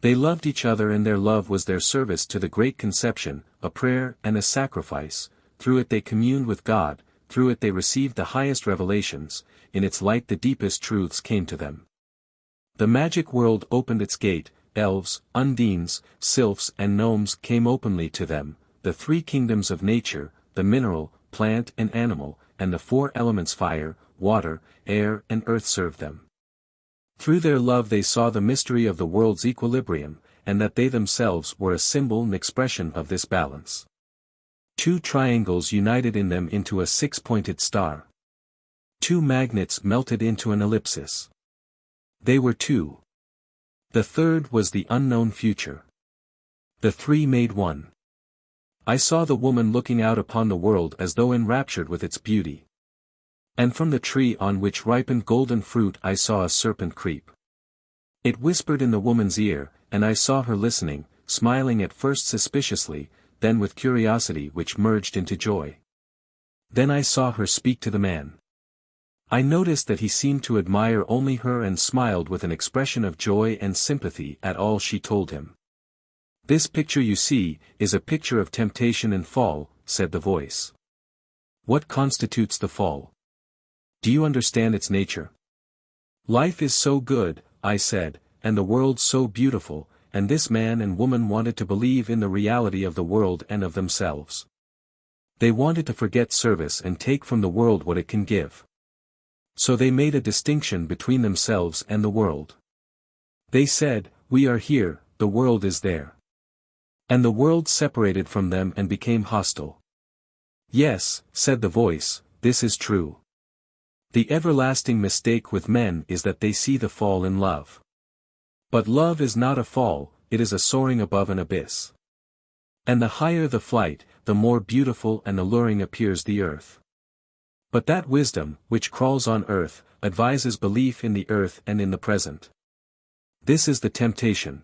They loved each other and their love was their service to the Great Conception, a prayer and a sacrifice. Through it they communed with God, through it they received the highest revelations, in its light the deepest truths came to them. The magic world opened its gate, elves, undines, sylphs and gnomes came openly to them, the three kingdoms of nature, the mineral, plant and animal, and the four elements fire, water, air and earth served them. Through their love they saw the mystery of the world's equilibrium, and that they themselves were a symbol and expression of this balance. Two triangles united in them into a six-pointed star. Two magnets melted into an ellipsis. They were two. The third was the unknown future. The three made one. I saw the woman looking out upon the world as though enraptured with its beauty. And from the tree on which ripened golden fruit I saw a serpent creep. It whispered in the woman's ear, and I saw her listening, smiling at first suspiciously, then with curiosity which merged into joy. Then I saw her speak to the man. I noticed that he seemed to admire only her and smiled with an expression of joy and sympathy at all she told him. This picture you see, is a picture of temptation and fall, said the voice. What constitutes the fall? Do you understand its nature? Life is so good, I said, and the world so beautiful, and this man and woman wanted to believe in the reality of the world and of themselves. They wanted to forget service and take from the world what it can give. So they made a distinction between themselves and the world. They said, we are here, the world is there. And the world separated from them and became hostile. Yes, said the voice, this is true. The everlasting mistake with men is that they see the fall in love. But love is not a fall, it is a soaring above an abyss. And the higher the flight, the more beautiful and alluring appears the earth. But that wisdom, which crawls on earth, advises belief in the earth and in the present. This is the temptation.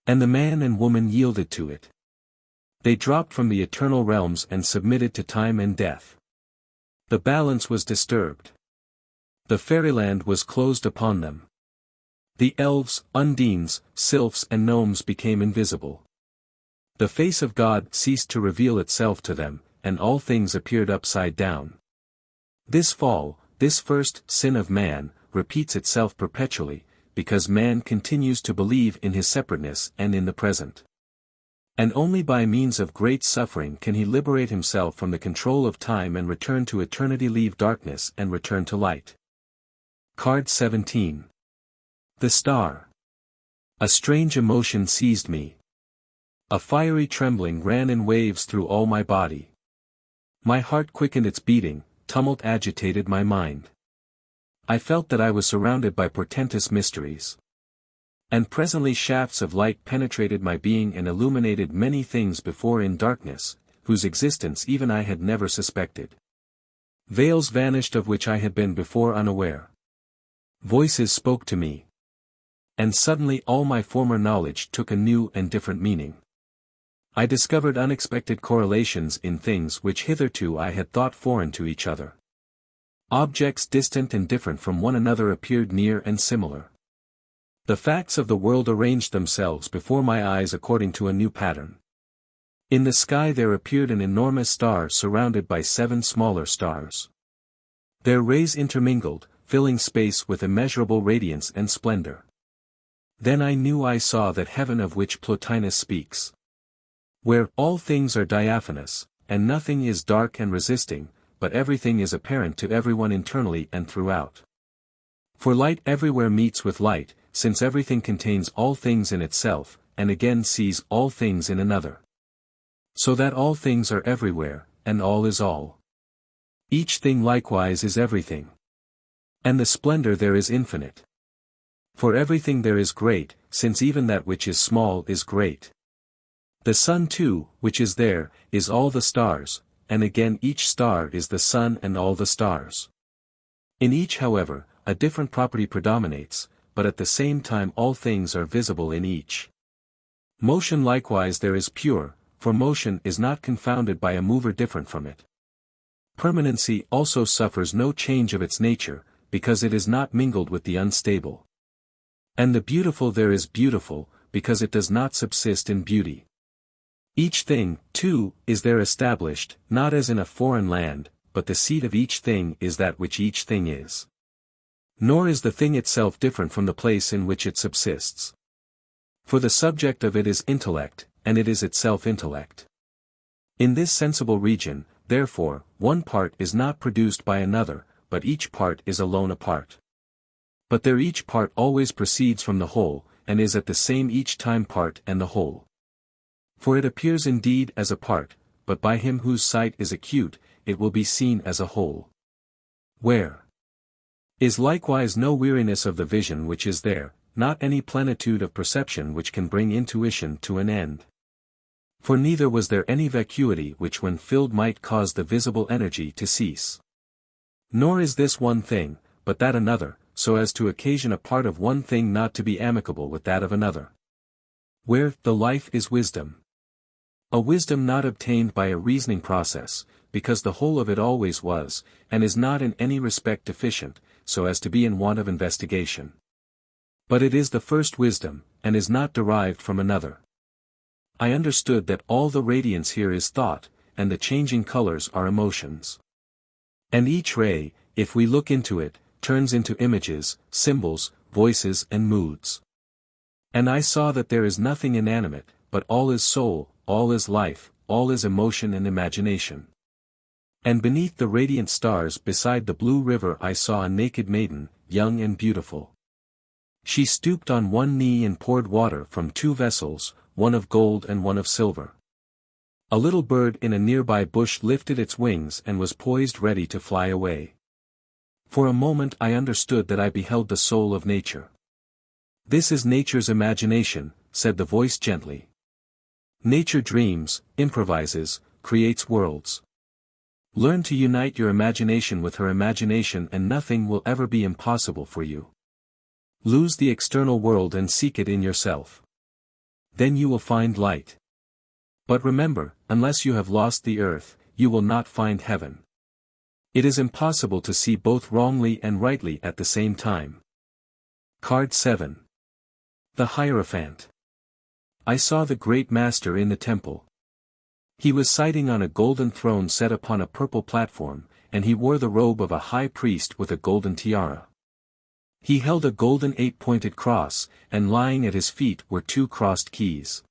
And the man and woman yielded to it. They dropped from the eternal realms and submitted to time and death. The balance was disturbed. The fairyland was closed upon them. The elves, undines, sylphs and gnomes became invisible. The face of God ceased to reveal itself to them, and all things appeared upside down. This fall, this first sin of man, repeats itself perpetually, because man continues to believe in his separateness and in the present. And only by means of great suffering can he liberate himself from the control of time and return to eternity, leave darkness and return to light. Card 17. The Star. A strange emotion seized me. A fiery trembling ran in waves through all my body. My heart quickened its beating, tumult agitated my mind. I felt that I was surrounded by portentous mysteries. And presently shafts of light penetrated my being and illuminated many things before in darkness, whose existence even I had never suspected. Veils vanished of which I had been before unaware. Voices spoke to me. And suddenly all my former knowledge took a new and different meaning. I discovered unexpected correlations in things which hitherto I had thought foreign to each other. Objects distant and different from one another appeared near and similar. The facts of the world arranged themselves before my eyes according to a new pattern. In the sky there appeared an enormous star surrounded by 7 smaller stars. Their rays intermingled, filling space with immeasurable radiance and splendor. Then I knew I saw that heaven of which Plotinus speaks. Where all things are diaphanous, and nothing is dark and resisting, but everything is apparent to everyone internally and throughout. For light everywhere meets with light, since everything contains all things in itself, and again sees all things in another. So that all things are everywhere, and all is all. Each thing likewise is everything. And the splendor there is infinite. For everything there is great, since even that which is small is great. The sun too, which is there, is all the stars, and again each star is the sun and all the stars. In each however, a different property predominates, but at the same time all things are visible in each. Motion likewise there is pure, for motion is not confounded by a mover different from it. Permanency also suffers no change of its nature, because it is not mingled with the unstable. And the beautiful there is beautiful, because it does not subsist in beauty. Each thing, too, is there established, not as in a foreign land, but the seat of each thing is that which each thing is. Nor is the thing itself different from the place in which it subsists. For the subject of it is intellect, and it is itself intellect. In this sensible region, therefore, one part is not produced by another, but each part is alone apart. But there each part always proceeds from the whole, and is at the same each time part and the whole. For it appears indeed as a part, but by him whose sight is acute, it will be seen as a whole. Where is likewise no weariness of the vision which is there, not any plenitude of perception which can bring intuition to an end. For neither was there any vacuity which when filled might cause the visible energy to cease. Nor is this one thing, but that another, so as to occasion a part of one thing not to be amicable with that of another. Where the life is wisdom. A wisdom not obtained by a reasoning process, because the whole of it always was, and is not in any respect deficient, so as to be in want of investigation. But it is the first wisdom, and is not derived from another. I understood that all the radiance here is thought, and the changing colors are emotions. And each ray, if we look into it, turns into images, symbols, voices and moods. And I saw that there is nothing inanimate, but all is soul, all is life, all is emotion and imagination. And beneath the radiant stars beside the blue river I saw a naked maiden, young and beautiful. She stooped on one knee and poured water from 2 vessels, one of gold and one of silver. A little bird in a nearby bush lifted its wings and was poised ready to fly away. For a moment I understood that I beheld the soul of nature. This is nature's imagination, said the voice gently. Nature dreams, improvises, creates worlds. Learn to unite your imagination with her imagination and nothing will ever be impossible for you. Lose the external world and seek it in yourself. Then you will find light. But remember, unless you have lost the earth, you will not find heaven. It is impossible to see both wrongly and rightly at the same time. Card 7. The Hierophant. I saw the great master in the temple. He was sitting on a golden throne set upon a purple platform, and he wore the robe of a high priest with a golden tiara. He held a golden 8-pointed cross, and lying at his feet were 2 crossed keys.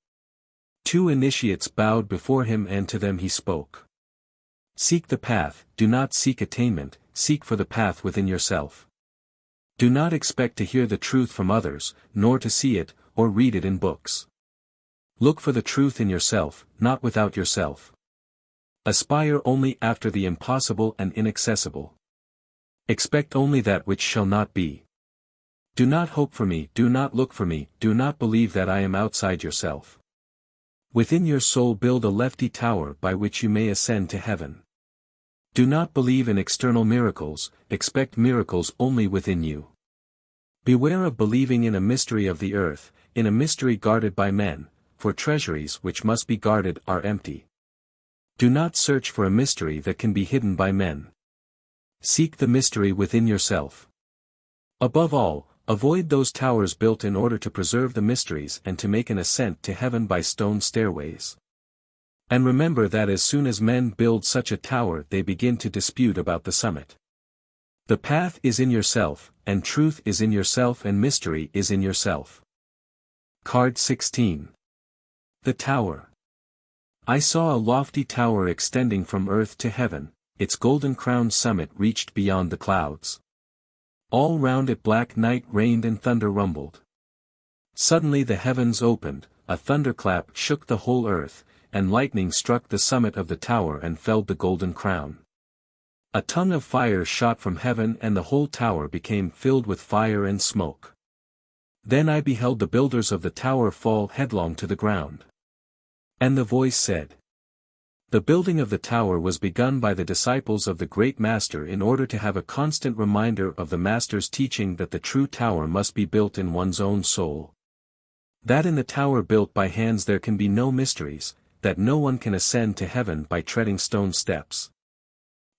2 initiates bowed before him and to them he spoke. Seek the path, do not seek attainment, seek for the path within yourself. Do not expect to hear the truth from others, nor to see it, or read it in books. Look for the truth in yourself, not without yourself. Aspire only after the impossible and inaccessible. Expect only that which shall not be. Do not hope for me, do not look for me, do not believe that I am outside yourself. Within your soul build a lofty tower by which you may ascend to heaven. Do not believe in external miracles, expect miracles only within you. Beware of believing in a mystery of the earth, in a mystery guarded by men, for treasuries which must be guarded are empty. Do not search for a mystery that can be hidden by men. Seek the mystery within yourself. Above all, avoid those towers built in order to preserve the mysteries and to make an ascent to heaven by stone stairways. And remember that as soon as men build such a tower they begin to dispute about the summit. The path is in yourself, and truth is in yourself and mystery is in yourself. Card 16. The Tower. I saw a lofty tower extending from earth to heaven, its golden-crowned summit reached beyond the clouds. All round it black night reigned and thunder rumbled. Suddenly the heavens opened, a thunderclap shook the whole earth, and lightning struck the summit of the tower and felled the golden crown. A tongue of fire shot from heaven and the whole tower became filled with fire and smoke. Then I beheld the builders of the tower fall headlong to the ground. And the voice said, the building of the tower was begun by the disciples of the great Master in order to have a constant reminder of the Master's teaching that the true tower must be built in one's own soul. That in the tower built by hands there can be no mysteries, that no one can ascend to heaven by treading stone steps.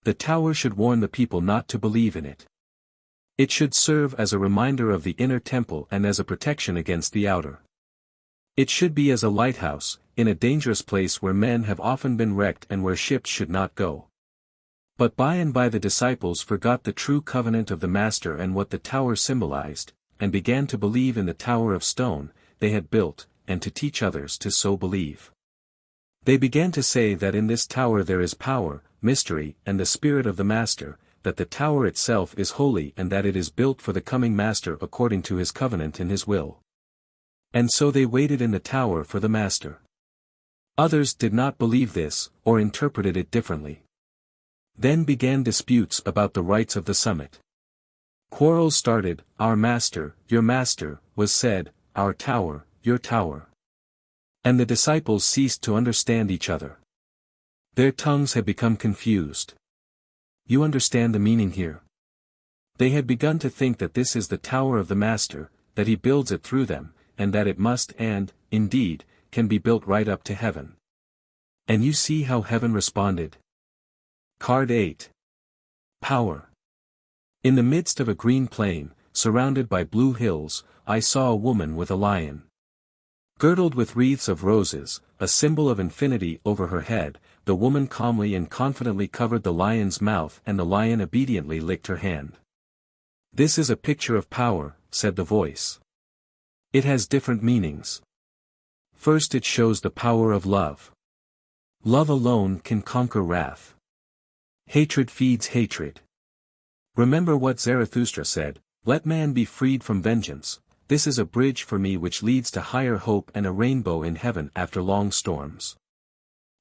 The tower should warn the people not to believe in it. It should serve as a reminder of the inner temple and as a protection against the outer. It should be as a lighthouse, in a dangerous place where men have often been wrecked and where ships should not go. But by and by the disciples forgot the true covenant of the Master and what the tower symbolized, and began to believe in the tower of stone they had built, and to teach others to so believe. They began to say that in this tower there is power, mystery, and the spirit of the Master, that the tower itself is holy and that it is built for the coming Master according to his covenant and his will. And so they waited in the tower for the Master. Others did not believe this, or interpreted it differently. Then began disputes about the rights of the summit. Quarrels started, our Master, your Master, was said, our tower, your tower. And the disciples ceased to understand each other. Their tongues had become confused. You understand the meaning here? They had begun to think that this is the tower of the Master, that he builds it through them, and that it must and, indeed, can be built right up to heaven. And you see how heaven responded. Card 8. Power. In the midst of a green plain, surrounded by blue hills, I saw a woman with a lion. Girdled with wreaths of roses, a symbol of infinity over her head, the woman calmly and confidently covered the lion's mouth and the lion obediently licked her hand. This is a picture of power, said the voice. It has different meanings. First it shows the power of love. Love alone can conquer wrath. Hatred feeds hatred. Remember what Zarathustra said, let man be freed from vengeance, this is a bridge for me which leads to higher hope and a rainbow in heaven after long storms.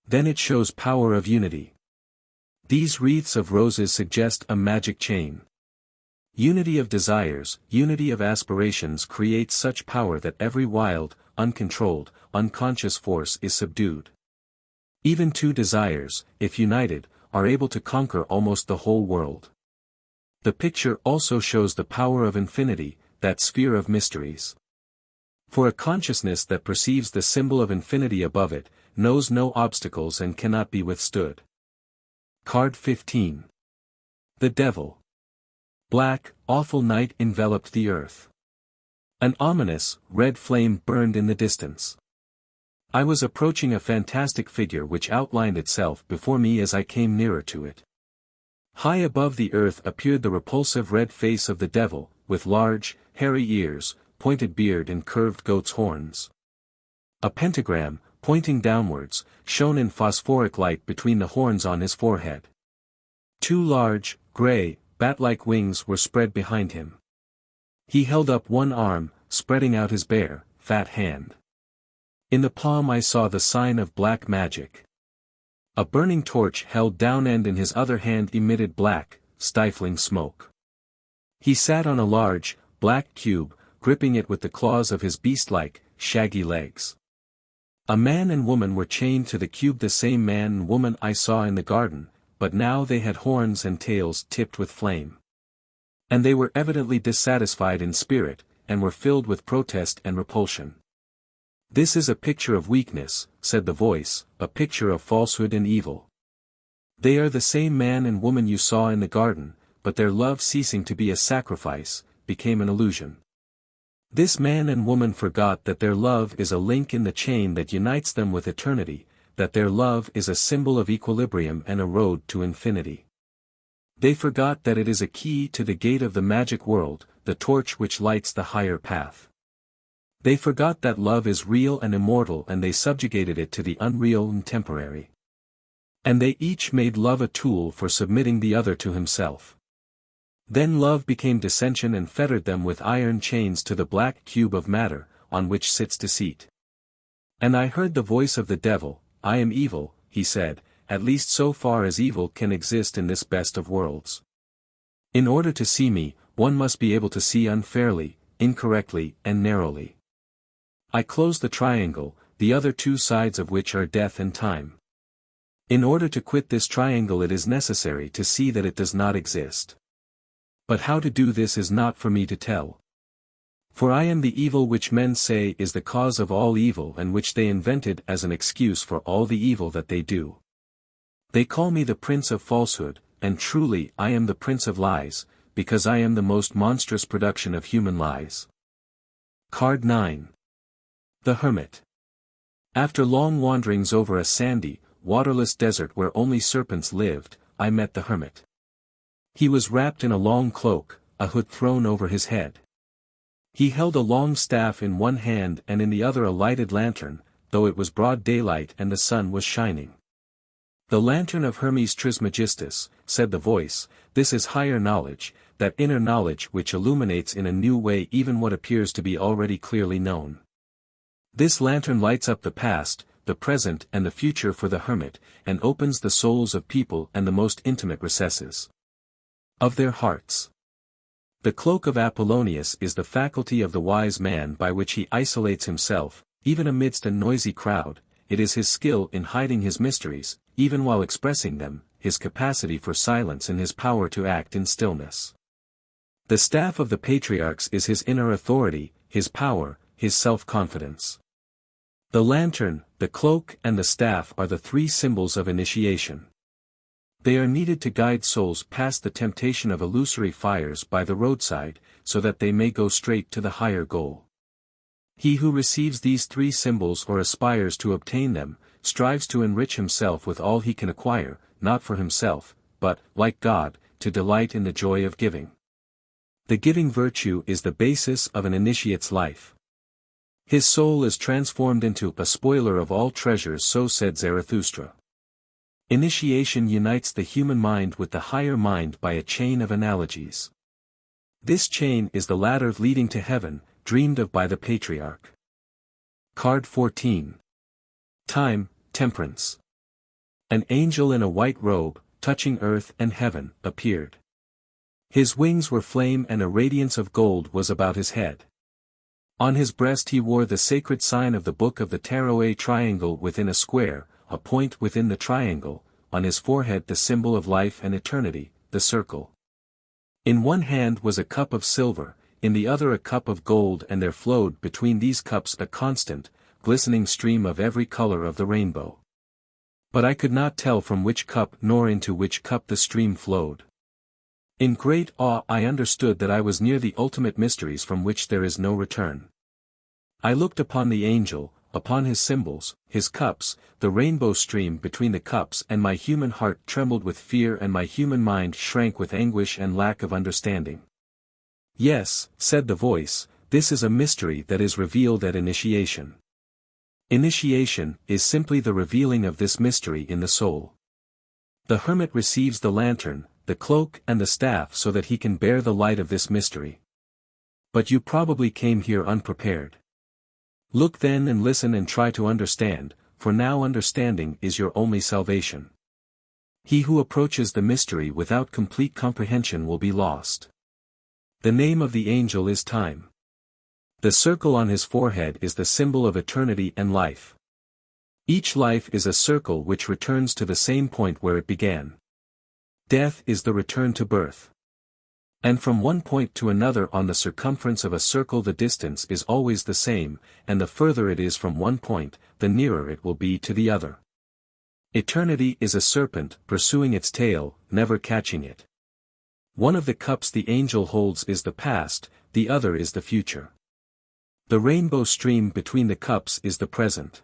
Then it shows power of unity. These wreaths of roses suggest a magic chain. Unity of desires, unity of aspirations creates such power that every wild, uncontrolled, unconscious force is subdued. Even two desires, if united, are able to conquer almost the whole world. The picture also shows the power of infinity, that sphere of mysteries. For a consciousness that perceives the symbol of infinity above it, knows no obstacles and cannot be withstood. Card 15. The Devil. Black, awful night enveloped the earth. An ominous, red flame burned in the distance. I was approaching a fantastic figure which outlined itself before me as I came nearer to it. High above the earth appeared the repulsive red face of the devil, with large, hairy ears, pointed beard and curved goat's horns. A pentagram, pointing downwards, shone in phosphoric light between the horns on his forehead. Two large, grey, bat-like wings were spread behind him. He held up one arm, spreading out his bare, fat hand. In the palm I saw the sign of black magic. A burning torch held down and in his other hand emitted black, stifling smoke. He sat on a large, black cube, gripping it with the claws of his beast-like, shaggy legs. A man and woman were chained to the cube, the same man and woman I saw in the garden, but now they had horns and tails tipped with flame. And they were evidently dissatisfied in spirit, and were filled with protest and repulsion. "This is a picture of weakness," said the voice, "a picture of falsehood and evil. They are the same man and woman you saw in the garden, but their love, ceasing to be a sacrifice, became an illusion. This man and woman forgot that their love is a link in the chain that unites them with eternity, that their love is a symbol of equilibrium and a road to infinity. They forgot that it is a key to the gate of the magic world, the torch which lights the higher path. They forgot that love is real and immortal, and they subjugated it to the unreal and temporary. And they each made love a tool for submitting the other to himself. Then love became dissension and fettered them with iron chains to the black cube of matter, on which sits deceit. And I heard the voice of the devil, 'I am evil,' he said, 'at least so far as evil can exist in this best of worlds. In order to see me, one must be able to see unfairly, incorrectly, and narrowly. I close the triangle, the other two sides of which are death and time. In order to quit this triangle it is necessary to see that it does not exist. But how to do this is not for me to tell. For I am the evil which men say is the cause of all evil, and which they invented as an excuse for all the evil that they do. They call me the Prince of Falsehood, and truly I am the Prince of Lies, because I am the most monstrous production of human lies." Card 9. The Hermit. After long wanderings over a sandy, waterless desert where only serpents lived, I met the hermit. He was wrapped in a long cloak, a hood thrown over his head. He held a long staff in one hand and in the other a lighted lantern, though it was broad daylight and the sun was shining. "The lantern of Hermes Trismegistus," said the voice, "this is higher knowledge, that inner knowledge which illuminates in a new way even what appears to be already clearly known. This lantern lights up the past, the present and the future for the hermit, and opens the souls of people and the most intimate recesses of their hearts. The cloak of Apollonius is the faculty of the wise man by which he isolates himself, even amidst a noisy crowd. It is his skill in hiding his mysteries, even while expressing them, his capacity for silence and his power to act in stillness. The staff of the patriarchs is his inner authority, his power, his self-confidence. The lantern, the cloak and the staff are the three symbols of initiation. They are needed to guide souls past the temptation of illusory fires by the roadside, so that they may go straight to the higher goal. He who receives these three symbols or aspires to obtain them, strives to enrich himself with all he can acquire, not for himself, but, like God, to delight in the joy of giving. The giving virtue is the basis of an initiate's life. His soul is transformed into a spoiler of all treasures, so said Zarathustra. Initiation unites the human mind with the higher mind by a chain of analogies. This chain is the ladder leading to heaven, dreamed of by the patriarch. Card 14. Time, Temperance. An angel in a white robe, touching earth and heaven, appeared. His wings were flame and a radiance of gold was about his head. On his breast he wore the sacred sign of the Book of the Tarot, a triangle within a square, a point within the triangle, on his forehead the symbol of life and eternity, the circle. In one hand was a cup of silver, in the other a cup of gold, and there flowed between these cups a constant, glistening stream of every color of the rainbow. But I could not tell from which cup nor into which cup the stream flowed. In great awe I understood that I was near the ultimate mysteries from which there is no return. I looked upon the angel, upon his symbols, his cups, the rainbow stream between the cups, and my human heart trembled with fear and my human mind shrank with anguish and lack of understanding. "Yes," said the voice, "this is a mystery that is revealed at initiation. Initiation is simply the revealing of this mystery in the soul. The hermit receives the lantern, the cloak and the staff so that he can bear the light of this mystery. But you probably came here unprepared. Look then and listen and try to understand, for now understanding is your only salvation. He who approaches the mystery without complete comprehension will be lost. The name of the angel is Time. The circle on his forehead is the symbol of eternity and life. Each life is a circle which returns to the same point where it began. Death is the return to birth. And from one point to another on the circumference of a circle the distance is always the same, and the further it is from one point, the nearer it will be to the other. Eternity is a serpent pursuing its tail, never catching it. One of the cups the angel holds is the past, the other is the future. The rainbow stream between the cups is the present.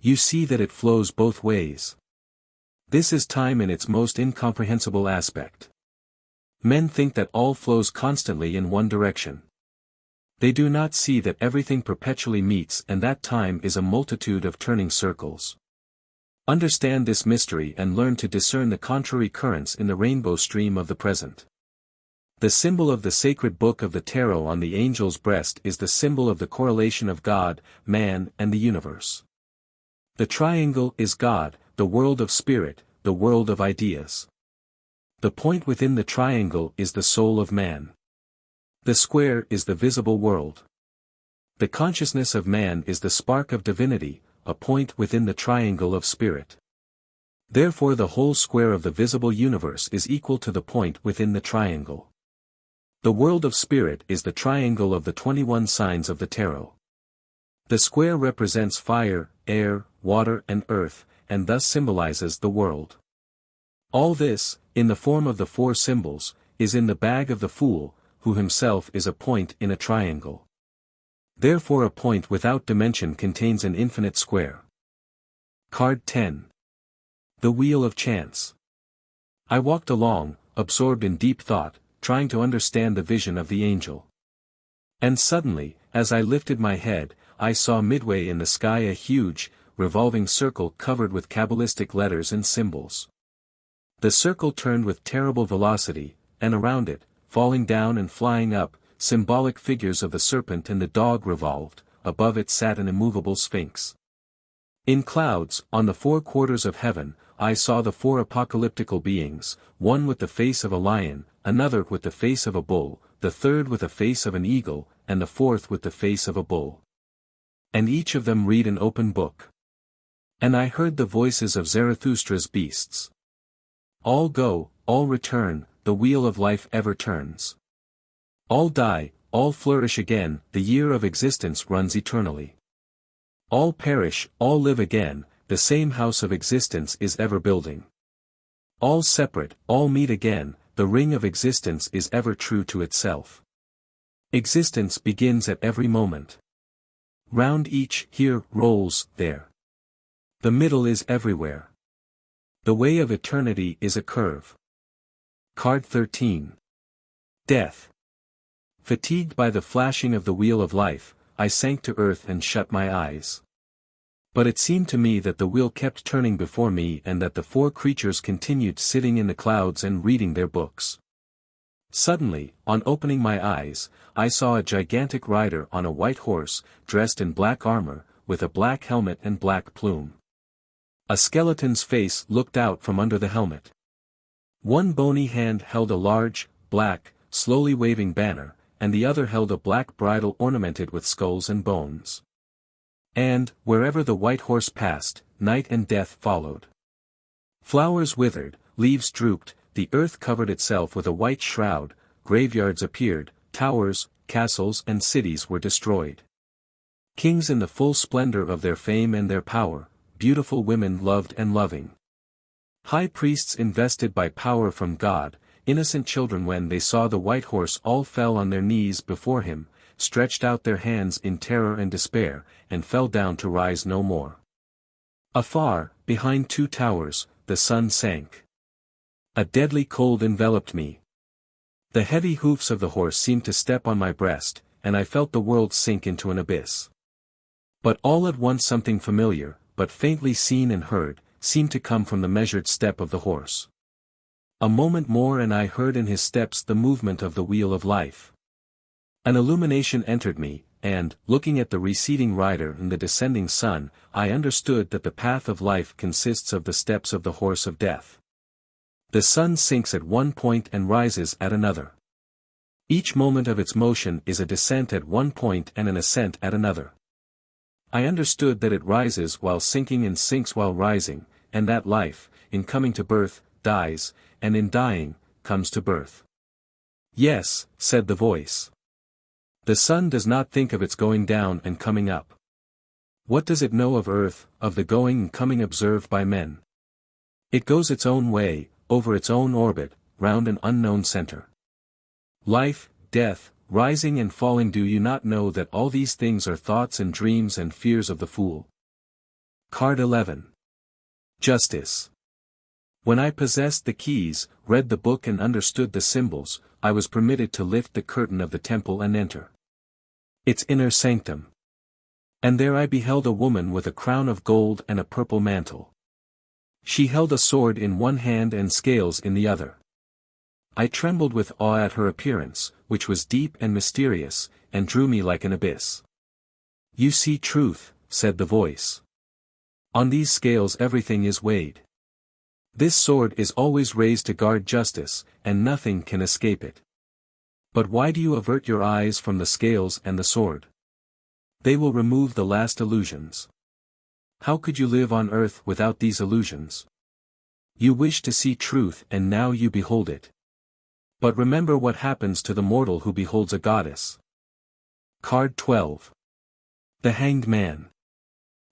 You see that it flows both ways. This is time in its most incomprehensible aspect. Men think that all flows constantly in one direction. They do not see that everything perpetually meets and that time is a multitude of turning circles. Understand this mystery and learn to discern the contrary currents in the rainbow stream of the present. The symbol of the sacred book of the tarot on the angel's breast is the symbol of the correlation of God, man, and the universe. The triangle is God, the world of spirit, the world of ideas. The point within the triangle is the soul of man. The square is the visible world. The consciousness of man is the spark of divinity, a point within the triangle of spirit. Therefore the whole square of the visible universe is equal to the point within the triangle. The world of spirit is the triangle of the 21 signs of the tarot. The square represents fire, air, water and earth, and thus symbolizes the world. All this, in the form of the four symbols, is in the bag of the fool, who himself is a point in a triangle. Therefore a point without dimension contains an infinite square. Card 10. The Wheel of Chance. I walked along, absorbed in deep thought, trying to understand the vision of the angel. And suddenly, as I lifted my head, I saw midway in the sky a huge, revolving circle covered with Kabbalistic letters and symbols. The circle turned with terrible velocity, and around it, falling down and flying up, symbolic figures of the serpent and the dog revolved, above it sat an immovable sphinx. In clouds, on the four quarters of heaven, I saw the four apocalyptical beings, one with the face of a lion, another with the face of a bull, the third with the face of an eagle, and the fourth with the face of a bull. And each of them read an open book. And I heard the voices of Zarathustra's beasts. All go, all return, the wheel of life ever turns. All die, all flourish again, the year of existence runs eternally. All perish, all live again, the same house of existence is ever building. All separate, all meet again, the ring of existence is ever true to itself. Existence begins at every moment. Round each, here, rolls, there. The middle is everywhere. The way of eternity is a curve. Card 13. Death. Fatigued by the flashing of the wheel of life, I sank to earth and shut my eyes. But it seemed to me that the wheel kept turning before me and that the four creatures continued sitting in the clouds and reading their books. Suddenly, on opening my eyes, I saw a gigantic rider on a white horse, dressed in black armor, with a black helmet and black plume. A skeleton's face looked out from under the helmet. One bony hand held a large, black, slowly waving banner, and the other held a black bridle ornamented with skulls and bones. And, wherever the white horse passed, night and death followed. Flowers withered, leaves drooped, the earth covered itself with a white shroud, graveyards appeared, towers, castles and cities were destroyed. Kings in the full splendor of their fame and their power, beautiful women loved and loving. High priests invested by power from God, innocent children when they saw the white horse all fell on their knees before him, stretched out their hands in terror and despair, and fell down to rise no more. Afar, behind two towers, the sun sank. A deadly cold enveloped me. The heavy hoofs of the horse seemed to step on my breast, and I felt the world sink into an abyss. But all at once something familiar, but faintly seen and heard, seemed to come from the measured step of the horse. A moment more and I heard in his steps the movement of the wheel of life. An illumination entered me, and, looking at the receding rider and the descending sun, I understood that the path of life consists of the steps of the horse of death. The sun sinks at one point and rises at another. Each moment of its motion is a descent at one point and an ascent at another. I understood that it rises while sinking and sinks while rising, and that life, in coming to birth, dies, and in dying, comes to birth. Yes, said the voice. The sun does not think of its going down and coming up. What does it know of earth, of the going and coming observed by men? It goes its own way, over its own orbit, round an unknown center. Life, death, rising and falling. Do you not know that all these things are thoughts and dreams and fears of the fool? Card 11. Justice. When I possessed the keys, read the book and understood the symbols, I was permitted to lift the curtain of the temple and enter its inner sanctum. And there I beheld a woman with a crown of gold and a purple mantle. She held a sword in one hand and scales in the other. I trembled with awe at her appearance, which was deep and mysterious, and drew me like an abyss. You see truth, said the voice. On these scales everything is weighed. This sword is always raised to guard justice, and nothing can escape it. But why do you avert your eyes from the scales and the sword? They will remove the last illusions. How could you live on earth without these illusions? You wish to see truth and now you behold it. But remember what happens to the mortal who beholds a goddess. Card 12. The Hanged Man.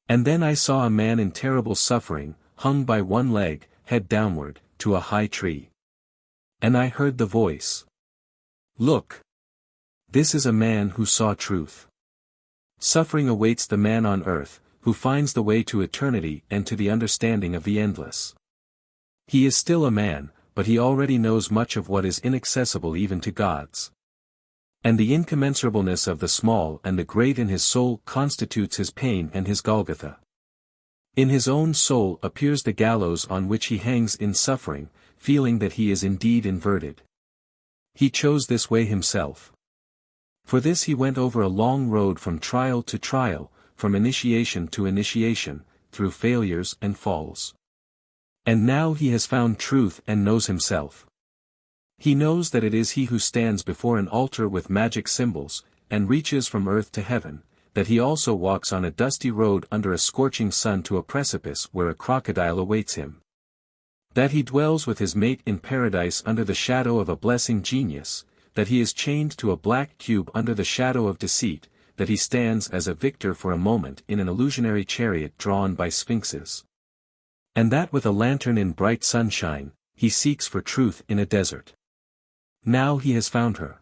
And then I saw a man in terrible suffering, hung by one leg, head downward, to a high tree. And I heard the voice. Look. This is a man who saw truth. Suffering awaits the man on earth, who finds the way to eternity and to the understanding of the endless. He is still a man, but he already knows much of what is inaccessible even to gods. And the incommensurableness of the small and the great in his soul constitutes his pain and his Golgotha. In his own soul appears the gallows on which he hangs in suffering, feeling that he is indeed inverted. He chose this way himself. For this he went over a long road from trial to trial, from initiation to initiation, through failures and falls. And now he has found truth and knows himself. He knows that it is he who stands before an altar with magic symbols, and reaches from earth to heaven, that he also walks on a dusty road under a scorching sun to a precipice where a crocodile awaits him. That he dwells with his mate in paradise under the shadow of a blessing genius, that he is chained to a black cube under the shadow of deceit, that he stands as a victor for a moment in an illusionary chariot drawn by sphinxes. And that with a lantern in bright sunshine, he seeks for truth in a desert. Now he has found her.